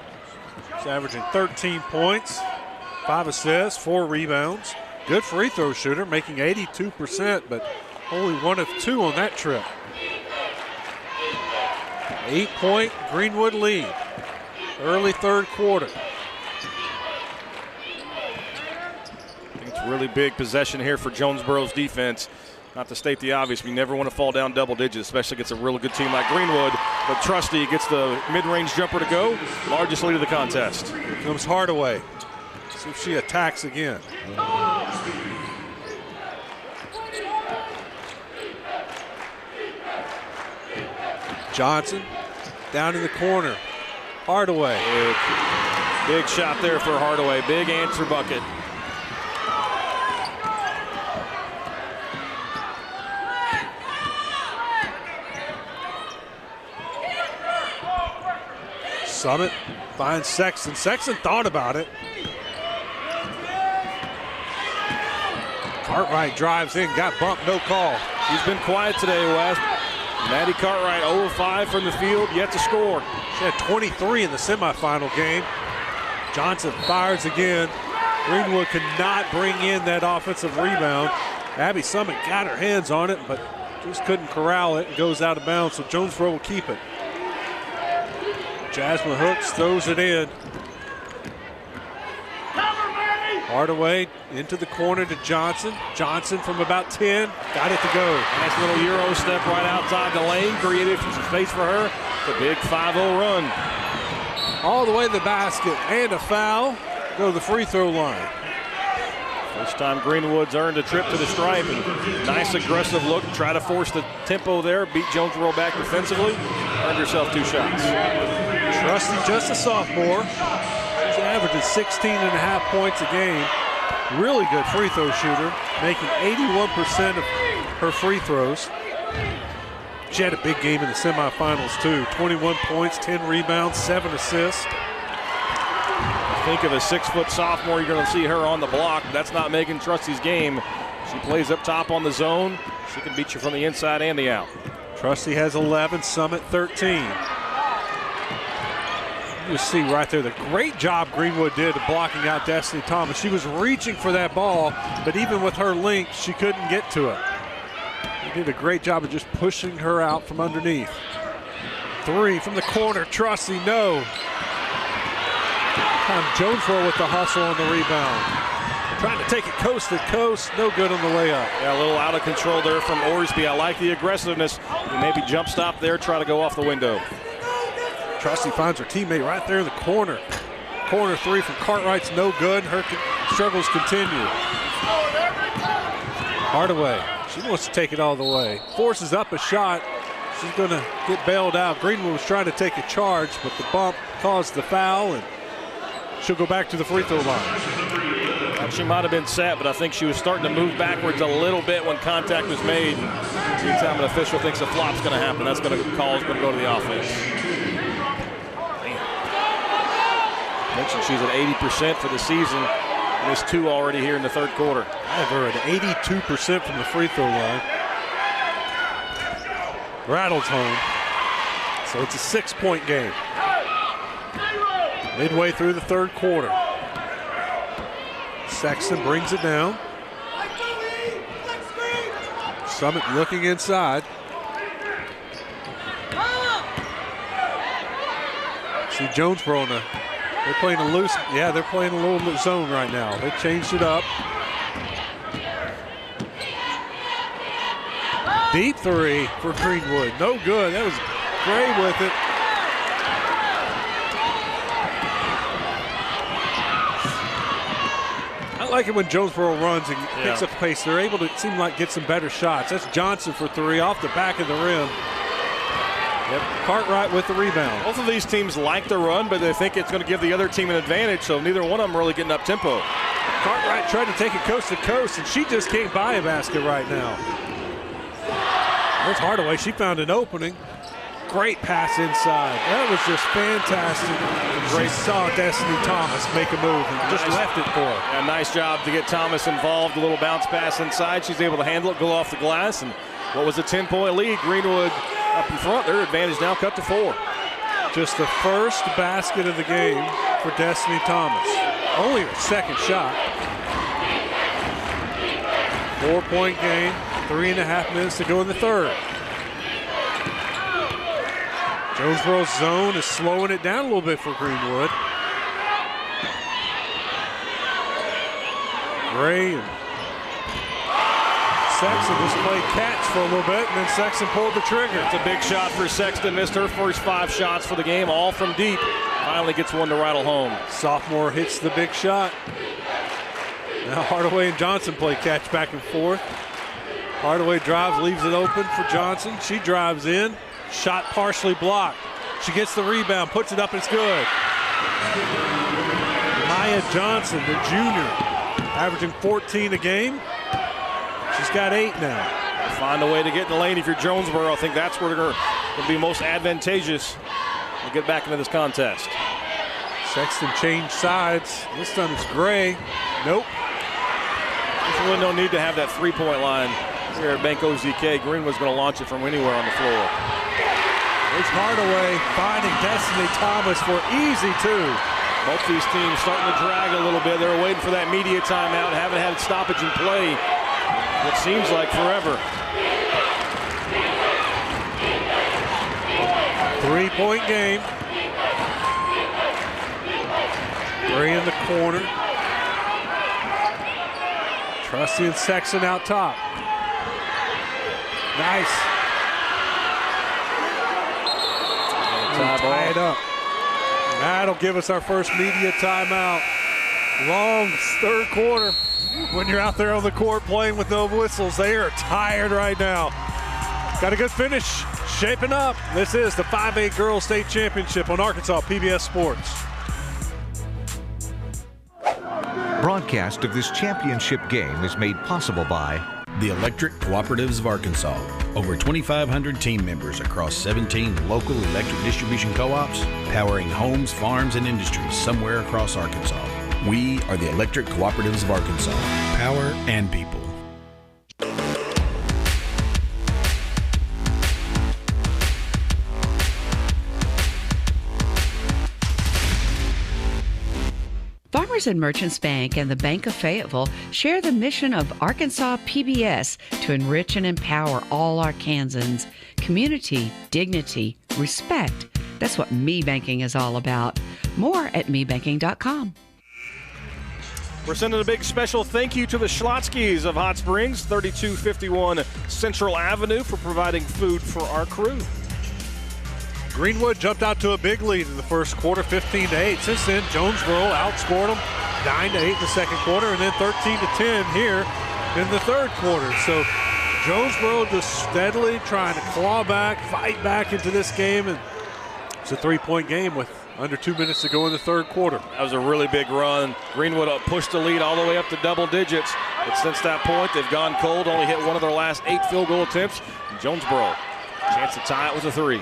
He's averaging 13 points, 5 assists, 4 rebounds. Good free throw shooter, making 82%, but only 1 of 2 on that trip. 8-point Greenwood lead, early third quarter. Really big possession here for Jonesboro's defense. Not to state the obvious, we never want to fall down double digits, especially against a really good team like Greenwood. But Trusty gets the mid-range jumper to go. Largest lead of the contest. Here comes Hardaway. See if she attacks again. Johnson down in the corner. Hardaway. Big shot there for Hardaway. Big answer bucket. Summit finds Sexton. Sexton thought about it. Cartwright drives in, got bumped, no call. She's been quiet today, Wes. Maddie Cartwright 0 of 5 from the field, yet to score. She had 23 in the semifinal game. Johnson fires again. Greenwood could not bring in that offensive rebound. Abby Summit got her hands on it, but just couldn't corral it. It goes out of bounds, so Jonesboro will keep it. Jasmine Hooks throws it in. Hardaway into the corner to Johnson. Johnson from about 10, got it to go. Nice little Euro step right outside the lane, created some space for her. The big 5-0 run. All the way to the basket and a foul. Go to the free throw line. First time Greenwood's earned a trip to the stripe, and nice aggressive look. Try to force the tempo there, beat Jonesboro back defensively. Earned herself 2 shots. Trusty, just a sophomore. She's averaging 16.5 points a game. Really good free throw shooter, making 81% of her free throws. She had a big game in the semifinals too. 21 points, 10 rebounds, 7 assists. think of a 6-foot sophomore, you're going to see her on the block. That's not Megan Trusty's game. She plays up top on the zone. She can beat you from the inside and the out. Trusty has 11, Summit 13. You see right there the great job Greenwood did of blocking out Destiny Thomas. She was reaching for that ball, but even with her length, she couldn't get to it. He did a great job of just pushing her out from underneath. 3 from the corner, Trusty, no. Jonesboro with the hustle on the rebound. Trying to take it coast to coast, no good on the way up. Yeah, a little out of control there from Orsby. I like the aggressiveness. Maybe jump stop there, try to go off the window. Trusty finds her teammate right there in the corner. Corner 3 from Cartwright's no good. Her struggles continue. Hardaway, she wants to take it all the way. Forces up a shot. She's going to get bailed out. Greenwood was trying to take a charge, but the bump caused the foul, and she'll go back to the free throw line. She might have been set, but I think she was starting to move backwards a little bit when contact was made. Anytime an official thinks a flop's going to happen, that's going to go to the offense. Mentioned she's at 80% for the season. Missed 2 already here in the third quarter. I have her at 82% from the free throw line. Rattles home. So it's a 6-point game. Midway through the third quarter. Sexton brings it down. Summit looking inside. See Jonesboro on they're playing a loose, yeah, they're playing a little zone right now. They changed it up. Deep 3 for Greenwood, no good. That was Gray with it. I like it when Jonesboro runs and picks up pace. They're able to, seem like, get some better shots. That's Johnson for 3 off the back of the rim. Yep, Cartwright with the rebound. Both of these teams like the run, but they think it's going to give the other team an advantage, so neither one of them really getting up tempo. Cartwright tried to take it coast to coast, and she just can't buy a basket right now. There's Hardaway. She found an opening. Great pass inside. That was just fantastic. She saw Destiny Thomas make a move and just left it for her. Yeah, nice job to get Thomas involved. A little bounce pass inside. She's able to handle it, go off the glass, and what was a 10-point lead? Greenwood up in front. Their advantage now cut to 4. Just the first basket of the game for Destiny Thomas. Only her second shot. 4-point game. 3.5 minutes to go in the third. Jonesboro's zone is slowing it down a little bit for Greenwood. Gray and Sexton just played catch for a little bit, and then Sexton pulled the trigger. It's a big shot for Sexton. Missed her first 5 shots for the game, all from deep. Finally gets one to rattle home. Sophomore hits the big shot. Now Hardaway and Johnson play catch back and forth. Hardaway drives, leaves it open for Johnson. She drives in. Shot partially blocked. She gets the rebound, puts it up, it's good. Maya Johnson, the junior, averaging 14 a game. She's got 8 now. Find a way to get in the lane if you're Jonesboro. I think that's where they're going to be most advantageous to get back into this contest. Sexton changed sides. This time it's Gray. Nope. There's really no need to have that 3-point line here at Bank OZK. Greenwood's going to launch it from anywhere on the floor. There's Hardaway finding Destiny Thomas for easy 2. Both these teams starting to drag a little bit. They're waiting for that media timeout. Haven't had stoppage in play. It seems like forever. 3-point game. Gray in the corner. Trusty and Sexton out top. Nice. Tie it up. That'll give us our first media timeout. Long third quarter. When you're out there on the court playing with no whistles, they are tired right now. Got a good finish. Shaping up. This is the 5A Girls State Championship on Arkansas PBS Sports. Broadcast of this championship game is made possible by the Electric Cooperatives of Arkansas, Over 2,500 team members across 17 local electric distribution co-ops, powering homes, farms, and industries somewhere across Arkansas. We are the Electric Cooperatives of Arkansas. Power and people. Farmers and Merchants Bank and the Bank of Fayetteville share the mission of Arkansas PBS to enrich and empower all Arkansans. Community, dignity, respect. That's what Me Banking is all about. More at mebanking.com. We're sending a big special thank you to the Schlotskys of Hot Springs, 3251 Central Avenue, for providing food for our crew. Greenwood jumped out to a big lead in the first quarter, 15-8. Since then, Jonesboro outscored them 9-8 in the second quarter, and then 13-10 here in the third quarter. So Jonesboro just steadily trying to claw back, fight back into this game, and it's a three-point game with under 2 minutes to go in the third quarter. That was a really big run. Greenwood pushed the lead all the way up to double digits, but since that point, they've gone cold, only hit one of their last 8 field goal attempts. Jonesboro, chance to tie it with a 3.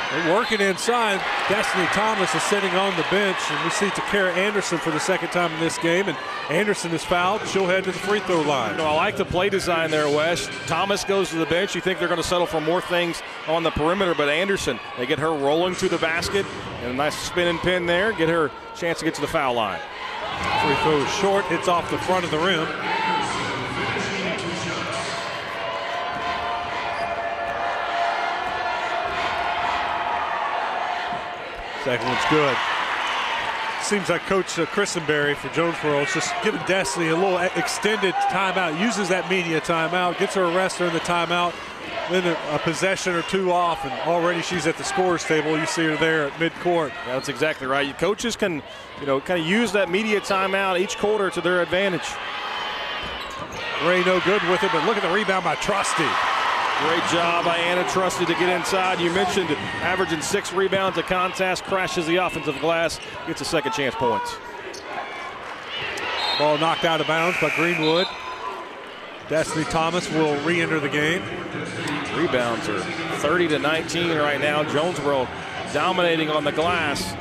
They're working inside. Destiny Thomas is sitting on the bench, and we see Takara Anderson for the second time in this game, and Anderson is fouled. She'll head to the free throw line. You know, I like the play design there, Wes. Thomas goes to the bench. You think they're going to settle for more things on the perimeter, but Anderson, they get her rolling to the basket, and a nice spinning pin there, get her a chance to get to the foul line. Free throw is short, hits off the front of the rim. Second one's good. Seems like Coach Christenberry for Jonesboro is just giving Destiny a little extended timeout, uses that media timeout, gets her a rest during the timeout, then a possession or two off, and already she's at the scorer's table. You see her there at midcourt. Yeah, that's exactly right. Coaches can, kind of use that media timeout each quarter to their advantage. Ray no good with it, but look at the rebound by Trusty. Great job by Anna Trusty to get inside. You mentioned averaging 6 rebounds a contest, crashes the offensive glass, gets a second chance points. Ball knocked out of bounds by Greenwood. Destiny Thomas will re-enter the game. Rebounds are 30-19 right now. Jonesboro dominating on the glass.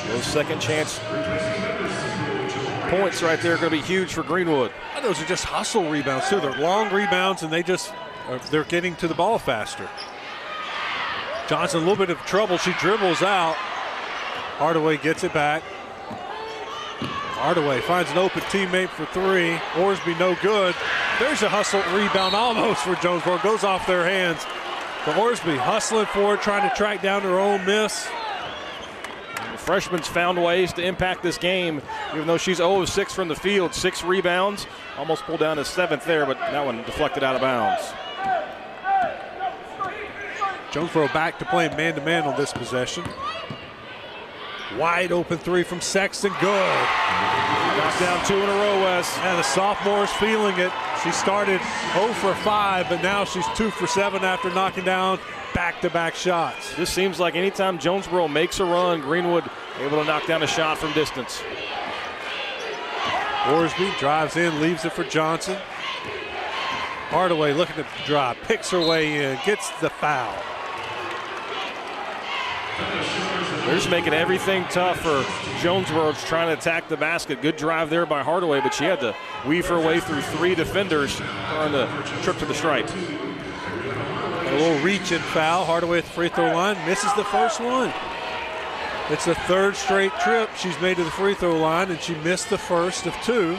Those second chance points right there are going to be huge for Greenwood. Those are just hustle rebounds too. They're long rebounds, and they're getting to the ball faster. Johnson, a little bit of trouble. She dribbles out. Hardaway gets it back. Hardaway finds an open teammate for 3. Orsby no good. There's a hustle rebound almost for Jonesboro. Goes off their hands. But Orsby hustling for it, trying to track down her own miss. The freshman's found ways to impact this game, even though she's 0 of 6 from the field. 6 rebounds. Almost pulled down his 7th there, but that one deflected out of bounds. Jonesboro back to playing man-to-man on this possession. Wide open 3 from Sexton, good. Knocked down 2 in a row, Wes. And the sophomore's feeling it. She started 0 for 5, but now she's 2 for 7 after knocking down back-to-back shots. This seems like anytime Jonesboro makes a run, Greenwood able to knock down a shot from distance. Orsby drives in, leaves it for Johnson. Hardaway looking to drive, picks her way in, gets the foul. They're just making everything tough for Jonesboro trying to attack the basket. Good drive there by Hardaway, but she had to weave her way through 3 defenders on the trip to the stripe. A little reach and foul. Hardaway at the free throw line, misses the first one. It's the 3rd straight trip she's made to the free throw line, and she missed the first of 2.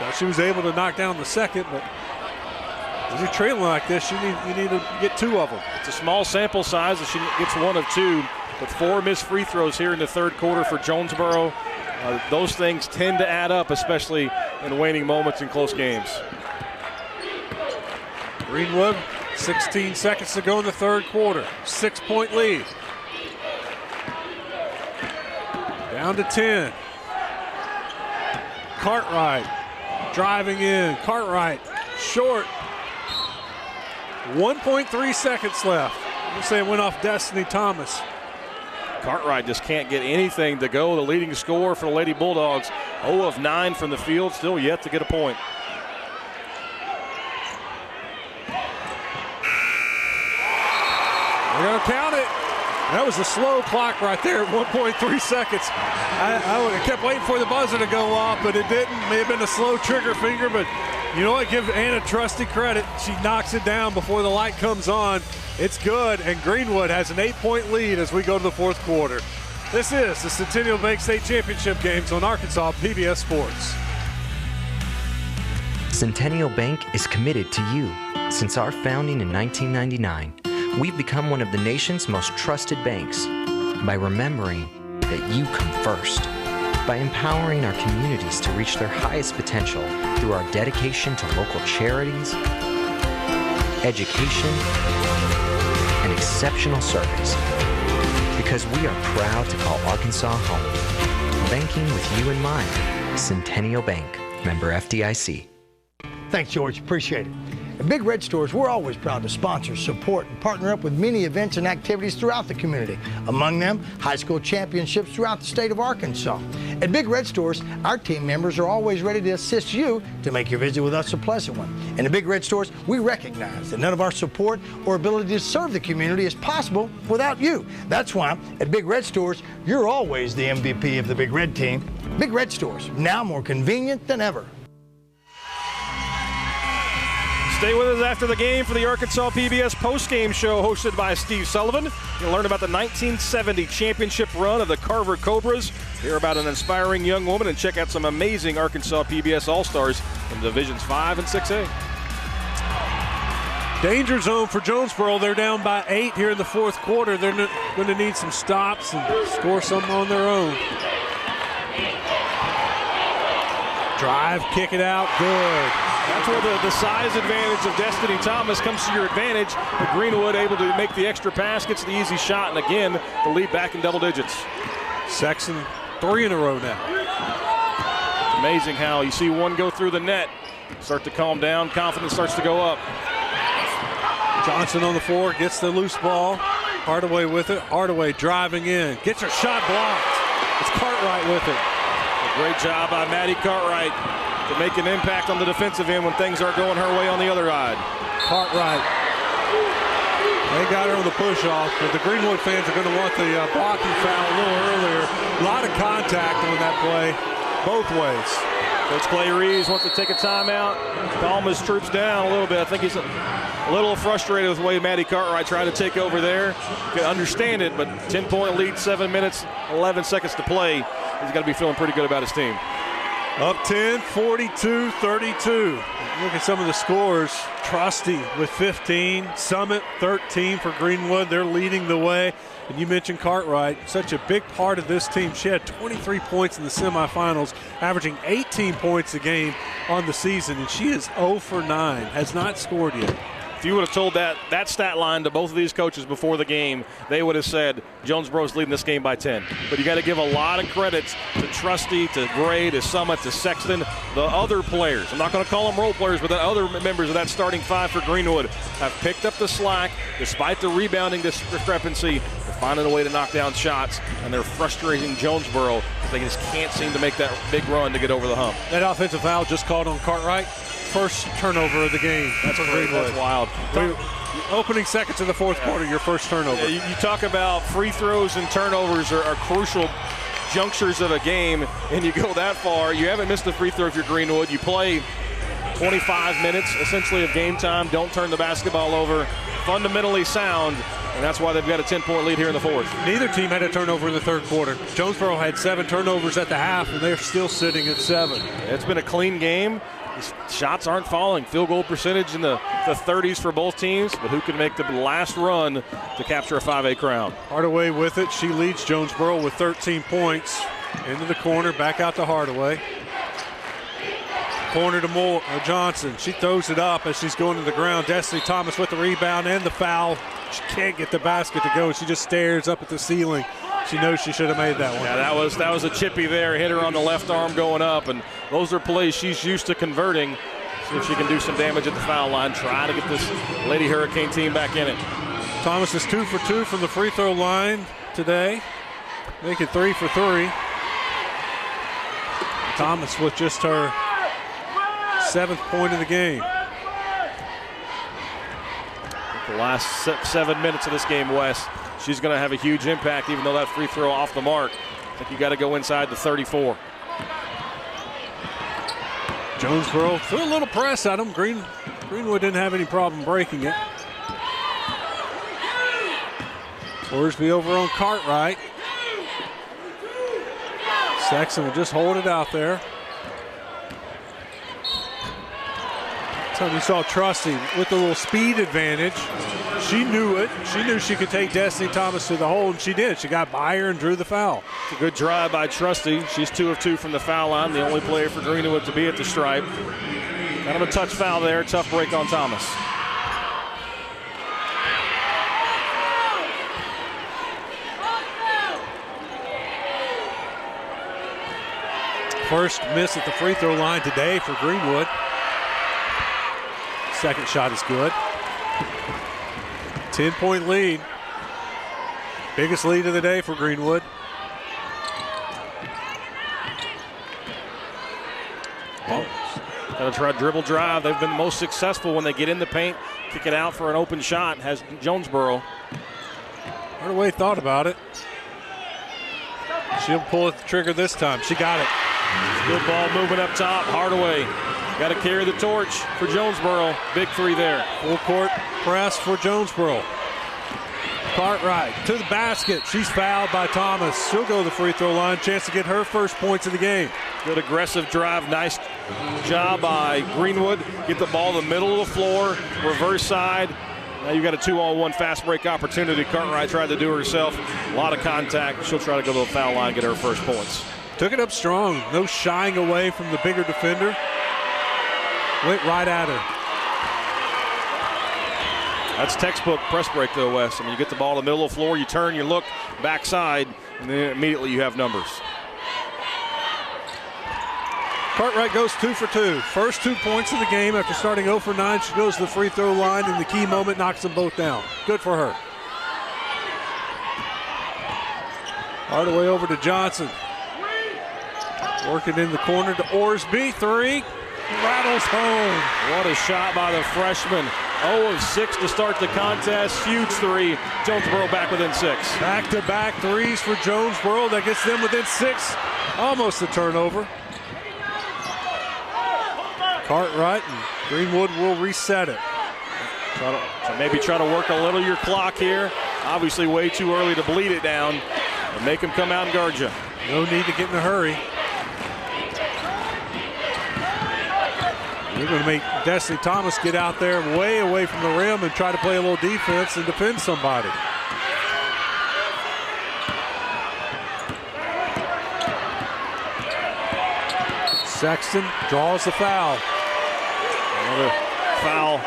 Now she was able to knock down the second, but when you're trailing like this, you need to get 2 of them. It's a small sample size, and she gets 1 of 2. But 4 missed free throws here in the third quarter for Jonesboro. Those things tend to add up, especially in waning moments in close games. Greenwood, 16 seconds to go in the third quarter. 6-point lead. Down to 10. Cartwright driving in. Cartwright short. 1.3 seconds left. We'll say it went off Destiny Thomas. Cartwright just can't get anything to go. The leading scorer for the Lady Bulldogs, 0 of 9 from the field, still yet to get a point. They're going to count it. That was a slow clock right there at 1.3 seconds. I would have kept waiting for the buzzer to go off, but it didn't. May have been a slow trigger finger, but you know what? Give Anna Trusty credit. She knocks it down before the light comes on. It's good, and Greenwood has an 8-point lead as we go to the fourth quarter. This is the Centennial Bank State Championship games on Arkansas PBS Sports. Centennial Bank is committed to you. Since our founding in 1999, we've become one of the nation's most trusted banks by remembering that you come first, by empowering our communities to reach their highest potential through our dedication to local charities, education, and exceptional service. Because we are proud to call Arkansas home. Banking with you in mind. Centennial Bank, member FDIC. Thanks, George. Appreciate it. At Big Red Stores, we're always proud to sponsor, support, and partner up with many events and activities throughout the community. Among them, high school championships throughout the state of Arkansas. At Big Red Stores, our team members are always ready to assist you to make your visit with us a pleasant one. And at Big Red Stores, we recognize that none of our support or ability to serve the community is possible without you. That's why at Big Red Stores, you're always the MVP of the Big Red team. Big Red Stores, now more convenient than ever. Stay with us after the game for the Arkansas PBS postgame show hosted by Steve Sullivan. You'll learn about the 1970 championship run of the Carver Cobras, hear about an inspiring young woman, and check out some amazing Arkansas PBS All-Stars in Divisions 5 and 6A. Danger zone for Jonesboro. They're down by 8 here in the fourth quarter. They're going to need some stops and score something on their own. Drive, kick it out, good. That's where the size advantage of Destiny Thomas comes to your advantage. But Greenwood able to make the extra pass, gets the easy shot, and again, the lead back in double digits. Sexton 3 in a row now. Amazing how you see one go through the net, start to calm down, confidence starts to go up. Johnson on the floor, gets the loose ball. Hardaway with it. Hardaway driving in, gets her shot blocked. It's Cartwright with it. A great job by Maddie Cartwright to make an impact on the defensive end when things aren't going her way on the other side. Cartwright. They got her on the push-off, but the Greenwood fans are going to want the blocking foul a little earlier. A lot of contact on that play, both ways. Coach Clay Reeves wants to take a timeout, calm his troops down a little bit. I think he's a little frustrated with the way Maddie Cartwright tried to take over there. You can understand it, but 10-point lead, 7 minutes, 11 seconds to play. He's got to be feeling pretty good about his team. Up 10, 42-32. Look at some of the scores. Trusty with 15, Summit 13 for Greenwood. They're leading the way. And you mentioned Cartwright, such a big part of this team. She had 23 points in the semifinals, averaging 18 points a game on the season, and she is 0 for 9, has not scored yet. If you would have told that stat line to both of these coaches before the game, they would have said Jonesboro's leading this game by 10. But you got to give a lot of credits to Trusty, to Gray, to Summit, to Sexton, the other players. I'm not going to call them role players, but the other members of that starting five for Greenwood have picked up the slack despite the rebounding discrepancy. They're finding a way to knock down shots, and they're frustrating Jonesboro because they just can't seem to make that big run to get over the hump. That offensive foul just called on Cartwright. First turnover of the game. That's great. That's wild. Opening seconds of the fourth quarter, your first turnover. Yeah, you talk about free throws and turnovers are crucial junctures of a game, and you go that far. You haven't missed a free throw if you're Greenwood. You play 25 minutes essentially of game time. Don't turn the basketball over. Fundamentally sound, and that's why they've got a 10-point lead here in the fourth. Neither team had a turnover in the third quarter. Jonesboro had 7 turnovers at the half, and they're still sitting at 7. It's been a clean game. Shots aren't falling. Field goal percentage in the 30s for both teams, but who can make the last run to capture a 5A crown? Hardaway with it. She leads Jonesboro with 13 points. Into the corner, back out to Hardaway. Corner to Johnson. She throws it up as she's going to the ground. Destiny Thomas with the rebound and the foul. She can't get the basket to go. She just stares up at the ceiling. She knows she should have made that one. Yeah, that was a chippy there. Hit her on the left arm going up, and those are plays she's used to converting. See if she can do some damage at the foul line. Try to get this Lady Hurricane team back in it. Thomas is 2 for 2 from the free throw line today. Making 3 for 3. Thomas with just her 7th point of the game. The last 7 minutes of this game, Wes, she's going to have a huge impact, even though that free throw off the mark. I think you got to go inside the 34. Jonesboro threw a little press at him. Greenwood didn't have any problem breaking it. Orsby over on Cartwright. Sexton will just hold it out there. You saw Trusty with the little speed advantage. She knew it. She knew she could take Destiny Thomas to the hole, and she did. She got by her and drew the foul. It's a good drive by Trusty. She's 2 of 2 from the foul line, the only player for Greenwood to be at the stripe. Kind of a touch foul there. Tough break on Thomas. First miss at the free throw line today for Greenwood. Second shot is good. 10-point lead. Biggest lead of the day for Greenwood. Well, gotta try dribble drive. They've been most successful when they get in the paint, kick it out for an open shot. Has Jonesboro. Hardaway thought about it. She'll pull the trigger this time. She got it. Good ball moving up top. Hardaway got to carry the torch for Jonesboro. Big three there. Full court press for Jonesboro. Cartwright to the basket. She's fouled by Thomas. She'll go to the free throw line. Chance to get her first points of the game. Good aggressive drive. Nice job by Greenwood. Get the ball in the middle of the floor. Reverse side. Now you got a 2-on-1 fast break opportunity. Cartwright tried to do it herself. A lot of contact. She'll try to go to the foul line, get her first points. Took it up strong. No shying away from the bigger defender. Went right at her. That's textbook press break, though, Wes. I mean, you get the ball in the middle of the floor, you turn, you look, backside, and then immediately you have numbers. Cartwright goes 2 for 2. First 2 points of the game after starting 0 for 9. She goes to the free throw line in the key moment, knocks them both down. Good for her. Hardaway over to Johnson. Working in the corner to Orsby. 3. Rattles home. What a shot by the freshman. 0 of 6 to start the contest. Huge 3. Jonesboro back within 6. Back-to-back threes for Jonesboro. That gets them within 6. Almost a turnover. Cartwright and Greenwood will reset it. So maybe try to work a little your clock here. Obviously way too early to bleed it down. And make them come out and guard you. No need to get in a hurry. You're going to make Destiny Thomas get out there way away from the rim and try to play a little defense and defend somebody. Sexton draws the foul. Another foul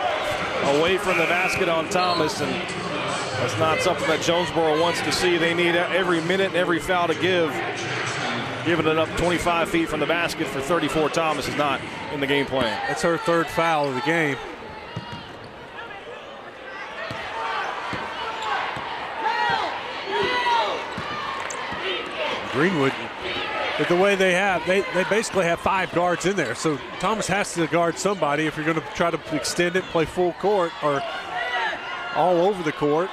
away from the basket on Thomas, and that's not something that Jonesboro wants to see. They need every minute and every foul to give. Giving it up 25 feet from the basket for 34 Thomas is not in the game plan. That's her third foul of the game. Greenwood, with the way they have, they basically have 5 guards in there. So Thomas has to guard somebody if you're going to try to extend it, play full court or all over the court.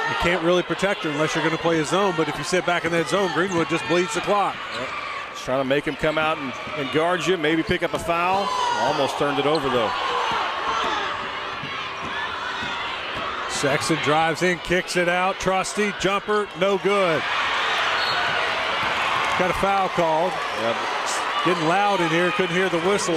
You can't really protect her unless you're going to play a zone, but if you sit back in that zone, Greenwood just bleeds the clock. Yep. Just trying to make him come out and guard you, maybe pick up a foul. Almost turned it over, though. Sexton drives in, kicks it out. Trusty, jumper, no good. Got a foul called. Yep. Getting loud in here, couldn't hear the whistle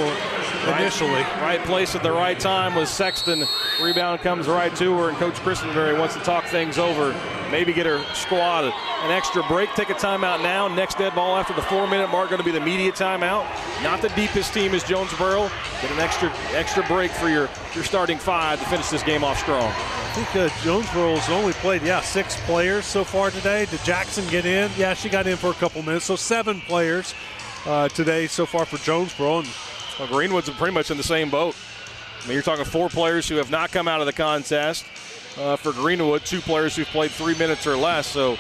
initially. Right place at the right time was Sexton. Rebound comes right to her, and Coach Christenberry wants to talk things over. Maybe get her squad an extra break. Take a timeout now. Next dead ball after the 4-minute mark going to be the media timeout. Not the deepest team is Jonesboro. Get an extra break for your starting 5 to finish this game off strong. I think Jonesboro's only played, 6 players so far today. Did Jackson get in? Yeah, she got in for a couple minutes. So 7 players today so far for Jonesboro. And Greenwood's pretty much in the same boat. I mean, you're talking 4 players who have not come out of the contest. For Greenwood, 2 players who've played 3 minutes or less. So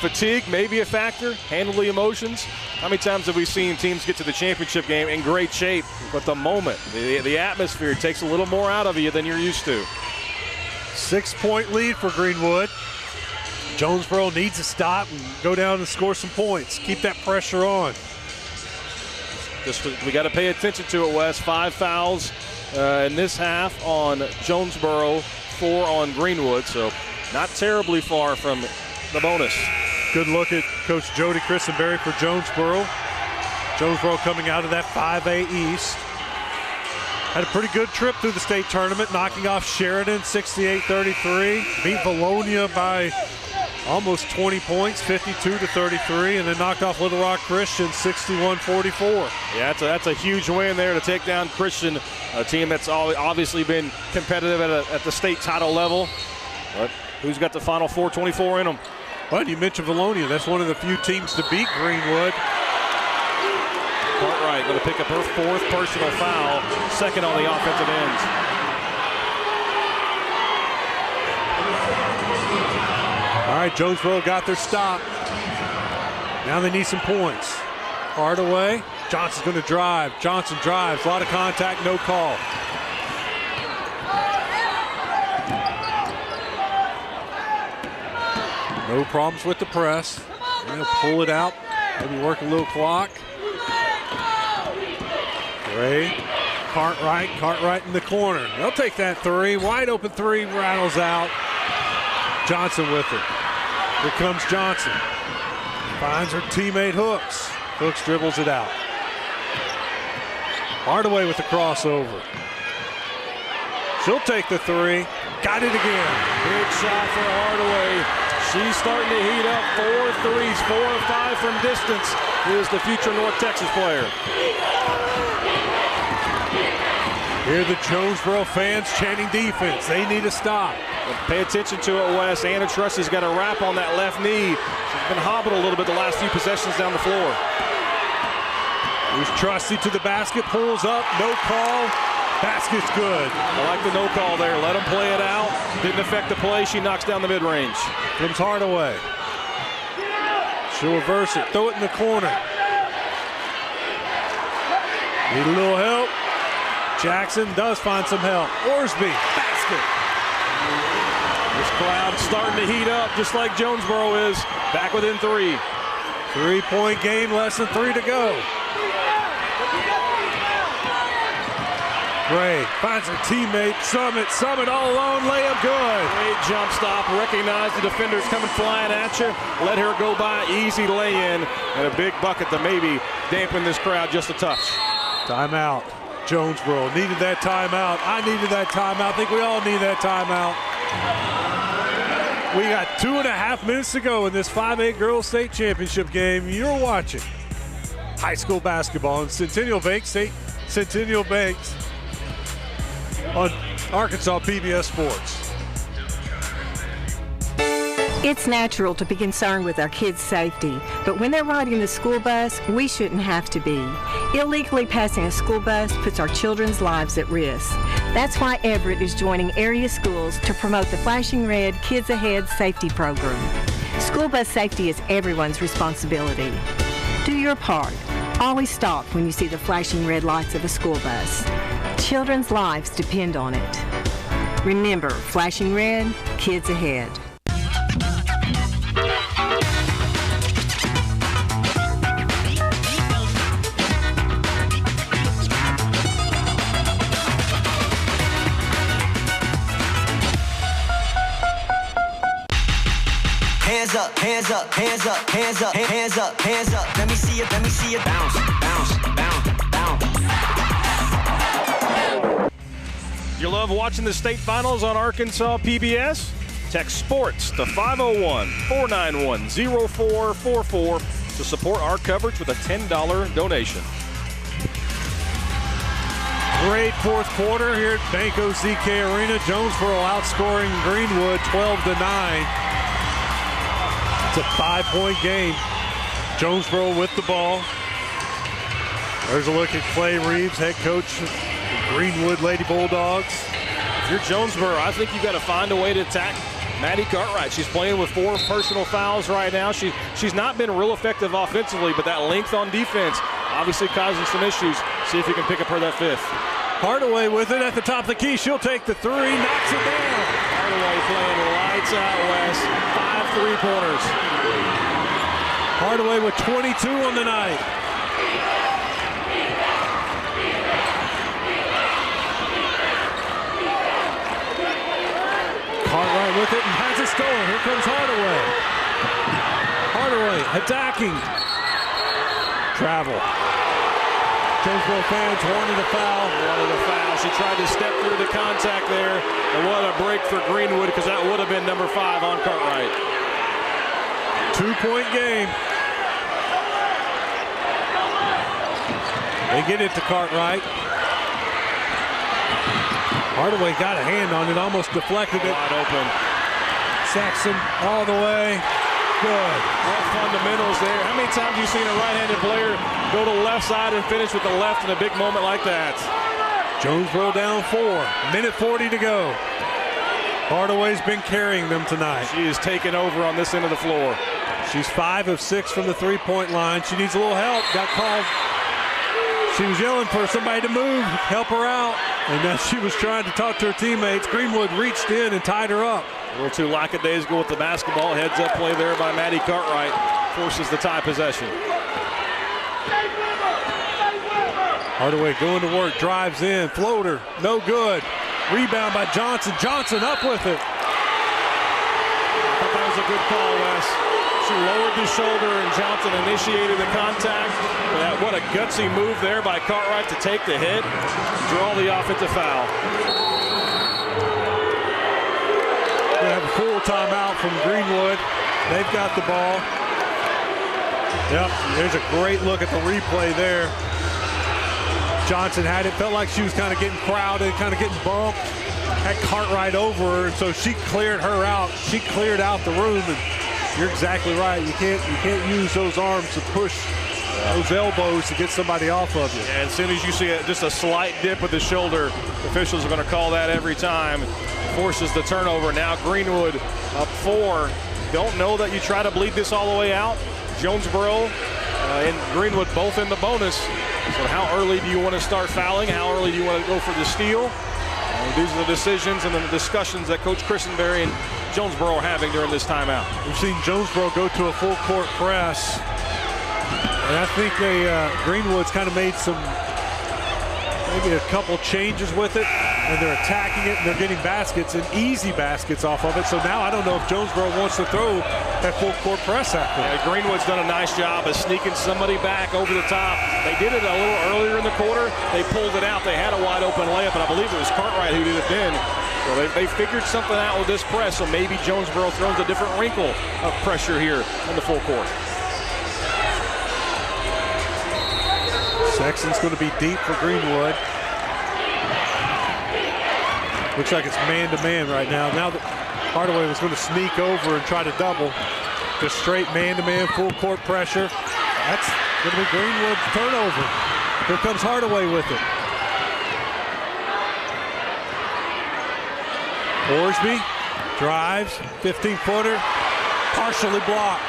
fatigue may be a factor. Handle the emotions. How many times have we seen teams get to the championship game in great shape, but the moment, the atmosphere takes a little more out of you than you're used to? 6-point lead for Greenwood. Jonesboro needs to stop and go down and score some points. Keep that pressure on. We got to pay attention to it, Wes. 5 fouls in this half on Jonesboro, 4 on Greenwood, so not terribly far from the bonus. Good look at Coach Jody Christenberry for Jonesboro. Jonesboro coming out of that 5A East. Had a pretty good trip through the state tournament, knocking off Sheridan 68-33. Beat Valonia by almost 20 points, 52-33, and then knocked off Little Rock Christian 61-44. Yeah, that's a huge win there to take down Christian, a team that's obviously been competitive at the state title level. But who's got the Final Four 24 in them? Well, you mentioned Valonia. That's one of the few teams to beat Greenwood. Cartwright going to pick up her 4th personal foul, 2nd on the offensive ends. All right, Jonesboro got their stop. Now they need some points. Hardaway, Johnson's going to drive. Johnson drives, a lot of contact, no call. No problems with the press. They'll pull it out, maybe work a little clock. Gray, Cartwright in the corner. They'll take that 3, wide open 3, rattles out. Johnson with it. Here comes Johnson. Finds her teammate Hooks. Hooks dribbles it out. Hardaway with the crossover. She'll take the 3. Got it again. Big shot for Hardaway. She's starting to heat up. 4 threes, 4 or 5 from distance. Here's the future North Texas player. Here the Jonesboro fans chanting defense. They need to stop. Pay attention to it, Wes. Anna Truss's got a wrap on that left knee. She's been hobbled a little bit the last few possessions down the floor. Here's Trusty to the basket, pulls up, no call. Basket's good. I like the no call there. Let them play it out. Didn't affect the play. She knocks down the mid-range. Comes Hardaway. She'll reverse it. Throw it in the corner. Need a little help. Jackson does find some help. Orsby, basket. This crowd starting to heat up just like Jonesboro is. Back within 3. 3-point game, less than 3 to go. Gray finds her teammate, Summit all alone, layup good. Great jump stop, recognize the defender's coming flying at you. Let her go by, easy lay-in, and a big bucket to maybe dampen this crowd just a touch. Timeout. Jonesboro needed that timeout. I needed that timeout. I think we all need that timeout. We got 2.5 minutes to go in this 5A Girls State Championship game. You're watching high school basketball in Centennial Banks on Arkansas PBS Sports. It's natural to be concerned with our kids' safety, but when they're riding the school bus, we shouldn't have to be. Illegally passing a school bus puts our children's lives at risk. That's why Everett is joining area schools to promote the Flashing Red Kids Ahead safety program. School bus safety is everyone's responsibility. Do your part. Always stop when you see the flashing red lights of a school bus. Children's lives depend on it. Remember, flashing red, kids ahead. Hands up, hands up, hands up, hands up, hands up, hands up. Let me see it bounce, bounce, bounce, bounce. You love watching the state finals on Arkansas PBS? Text SPORTS to 501-491-0444 to support our coverage with a $10 donation. Great fourth quarter here at Bank OZK Arena. Jonesboro outscoring Greenwood 12-9. It's a 5-point game. Jonesboro with the ball. There's a look at Clay Reeves, head coach of the Greenwood Lady Bulldogs. If you're Jonesboro, I think you've got to find a way to attack Maddie Cartwright, she's playing with 4 personal fouls right now. She's not been real effective offensively, but that length on defense obviously causing some issues. See if you can pick up her that 5th. Hardaway with it at the top of the key. She'll take the 3, knocks it down. Hardaway playing lights out, Wes. 5 3-pointers. Hardaway with 22 on the night. Cartwright with it and has it stolen. Here comes Hardaway. Hardaway attacking. Travel. Jonesboro fans wanted a foul. She tried to step through the contact there. And what a break for Greenwood, because that would have been number 5 on Cartwright. 2-point game. They get it to Cartwright. Hardaway got a hand on it, almost deflected it. Wide open. Saxon all the way. Good. All fundamentals there. How many times have you seen a right-handed player go to the left side and finish with the left in a big moment like that? Jonesboro down 4. Minute 40 to go. Hardaway's been carrying them tonight. She is taking over on this end of the floor. She's 5 of 6 from the 3-point line. She needs a little help. Got called. She was yelling for somebody to move, help her out. And as she was trying to talk to her teammates, Greenwood reached in and tied her up. A little too lackadaisical with the basketball. Heads up play there by Maddie Cartwright. Forces the tie possession. Hardaway going to work, drives in, floater, no good. Rebound by Johnson. Johnson up with it. I thought that was a good call, Wes. She lowered the shoulder and Johnson initiated the contact. What a gutsy move there by Cartwright to take the hit, draw the offensive foul. We have a full timeout from Greenwood. They've got the ball. Yep, there's a great look at the replay there. Johnson had it, felt like she was kind of getting crowded, kind of getting bumped. Had Cartwright over her, and so she cleared her out. She cleared out the room, and you're exactly right. You can't use those arms to push those elbows to get somebody off of you. And as soon as you see just a slight dip with the shoulder, officials are going to call that every time. Forces the turnover. Now Greenwood up 4. Don't know that you try to bleed this all the way out. Jonesboro and Greenwood both in the bonus. So how early do you want to start fouling? How early do you want to go for the steal? These are the decisions and the discussions that Coach Christenberry and Jonesboro are having during this timeout. We've seen Jonesboro go to a full court press. And I think Greenwood's kind of made maybe a couple changes with it, and they're attacking it, and they're getting baskets and easy baskets off of it. So now I don't know if Jonesboro wants to throw that full court press after. Yeah, Greenwood's done a nice job of sneaking somebody back over the top. They did it a little earlier in the quarter. They pulled it out. They had a wide open layup, and I believe it was Cartwright who did it then. So they figured something out with this press, so maybe Jonesboro throws a different wrinkle of pressure here in the full court. Sexton's going to be deep for Greenwood. Looks like it's man-to-man right now. Now that Hardaway was going to sneak over and try to double. Just straight man-to-man, full court pressure. That's going to be Greenwood's turnover. Here comes Hardaway with it. Orsby drives, 15-footer, partially blocked.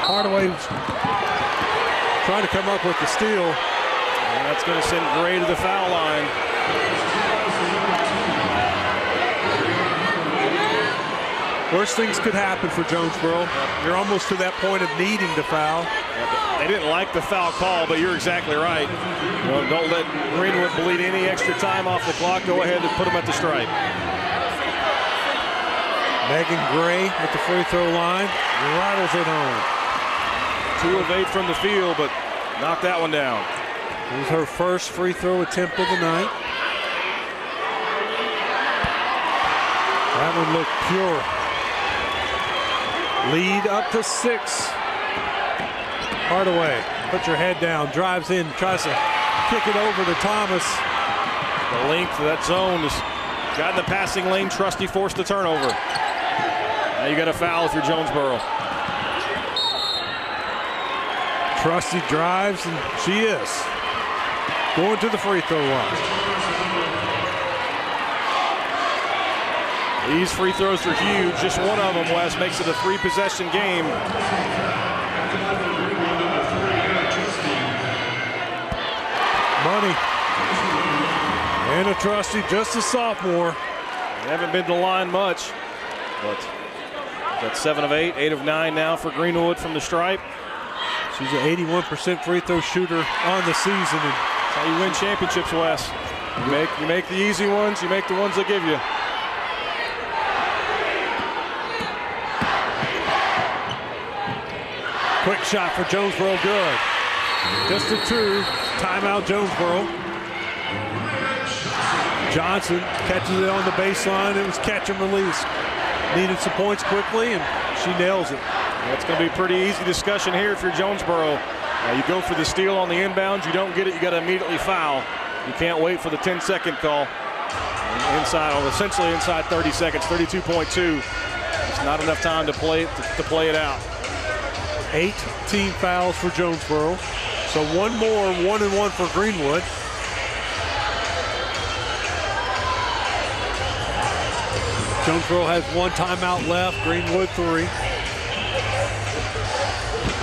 Hardaway's trying to come up with the steal. And that's going to send Gray to the foul line. Worst things could happen for Jonesboro. You're almost to that point of needing to foul. They didn't like the foul call, but you're exactly right. Don't let Greenwood bleed any extra time off the clock. Go ahead and put them at the stripe. Megan Gray at the free throw line. Rattles it home. 2 of 8 from the field, but knocked that one down. It was her first free throw attempt of the night. That one looked pure. Lead up to 6. Hardaway, put your head down, drives in, tries to kick it over to Thomas. The length of that zone has got in the passing lane. Trusty forced the turnover. Now you got a foul if you're Jonesboro. Trusty drives, and she is going to the free throw line. These free throws are huge. Just one of them, Wes, makes it a 3-possession game. Money. Anna Trusty, just a sophomore. They haven't been to the line much, but that's 7 of 8, 8 of 9 now for Greenwood from the stripe. She's an 81% free throw shooter on the season. And that's how you win championships, Wes. You make the easy ones, you make the ones they give you. Quick shot for Jonesboro, good. Just a 2, timeout Jonesboro. Johnson catches it on the baseline. It was catch and release. Needed some points quickly, and she nails it. That's going to be a pretty easy discussion here if you're Jonesboro. You go for the steal on the inbounds. You don't get it, you got to immediately foul. You can't wait for the 10-second call. Essentially inside 30 seconds, 32.2. It's not enough time to play it out. 8 team fouls for Jonesboro. So one more, 1-1 for Greenwood. Jonesboro has 1 timeout left, Greenwood 3.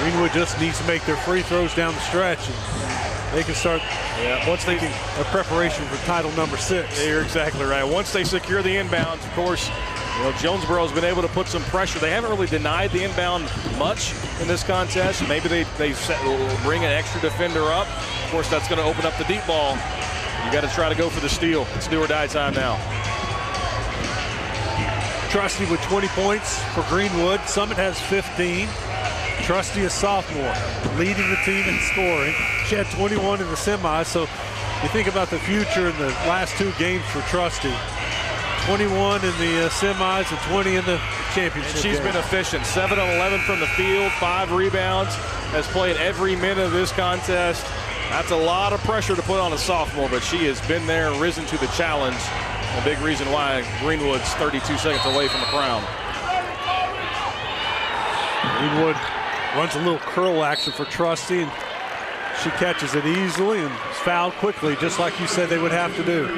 Greenwood just needs to make their free throws down the stretch, and they can start once they can a preparation for title number 6. Yeah, you're exactly right. Once they secure the inbounds, of course, Jonesboro's been able to put some pressure. They haven't really denied the inbound much in this contest. Maybe they bring an extra defender up. Of course, that's going to open up the deep ball. You got to try to go for the steal. It's do or die time now. Trusty with 20 points for Greenwood. Summit has 15. Trusty, a sophomore, leading the team in scoring. She had 21 in the semis, so you think about the future in the last 2 games for Trusty. 21 in the semis and 20 in the championship. And she's been efficient. 7 of 11 from the field, 5 rebounds, has played every minute of this contest. That's a lot of pressure to put on a sophomore, but she has been there, risen to the challenge. A big reason why Greenwood's 32 seconds away from the crown. Greenwood runs a little curl action for Trusty, and she catches it easily and is fouled quickly, just like you said they would have to do.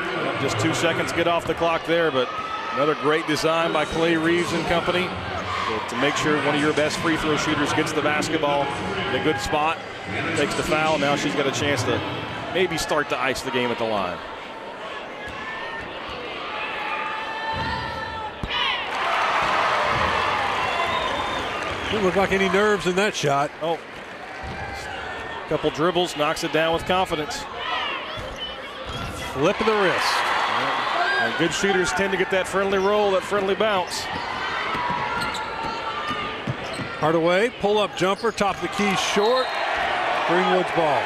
Just 2 seconds get off the clock there, but another great design by Clay Reeves and company to make sure one of your best free throw shooters gets the basketball in a good spot, takes the foul. Now she's got a chance to maybe start to ice the game at the line. Didn't look like any nerves in that shot. Oh, couple dribbles, knocks it down with confidence. Flip of the wrist. And good shooters tend to get that friendly roll, that friendly bounce. Hardaway, pull-up jumper, top of the key, short. Greenwood's ball.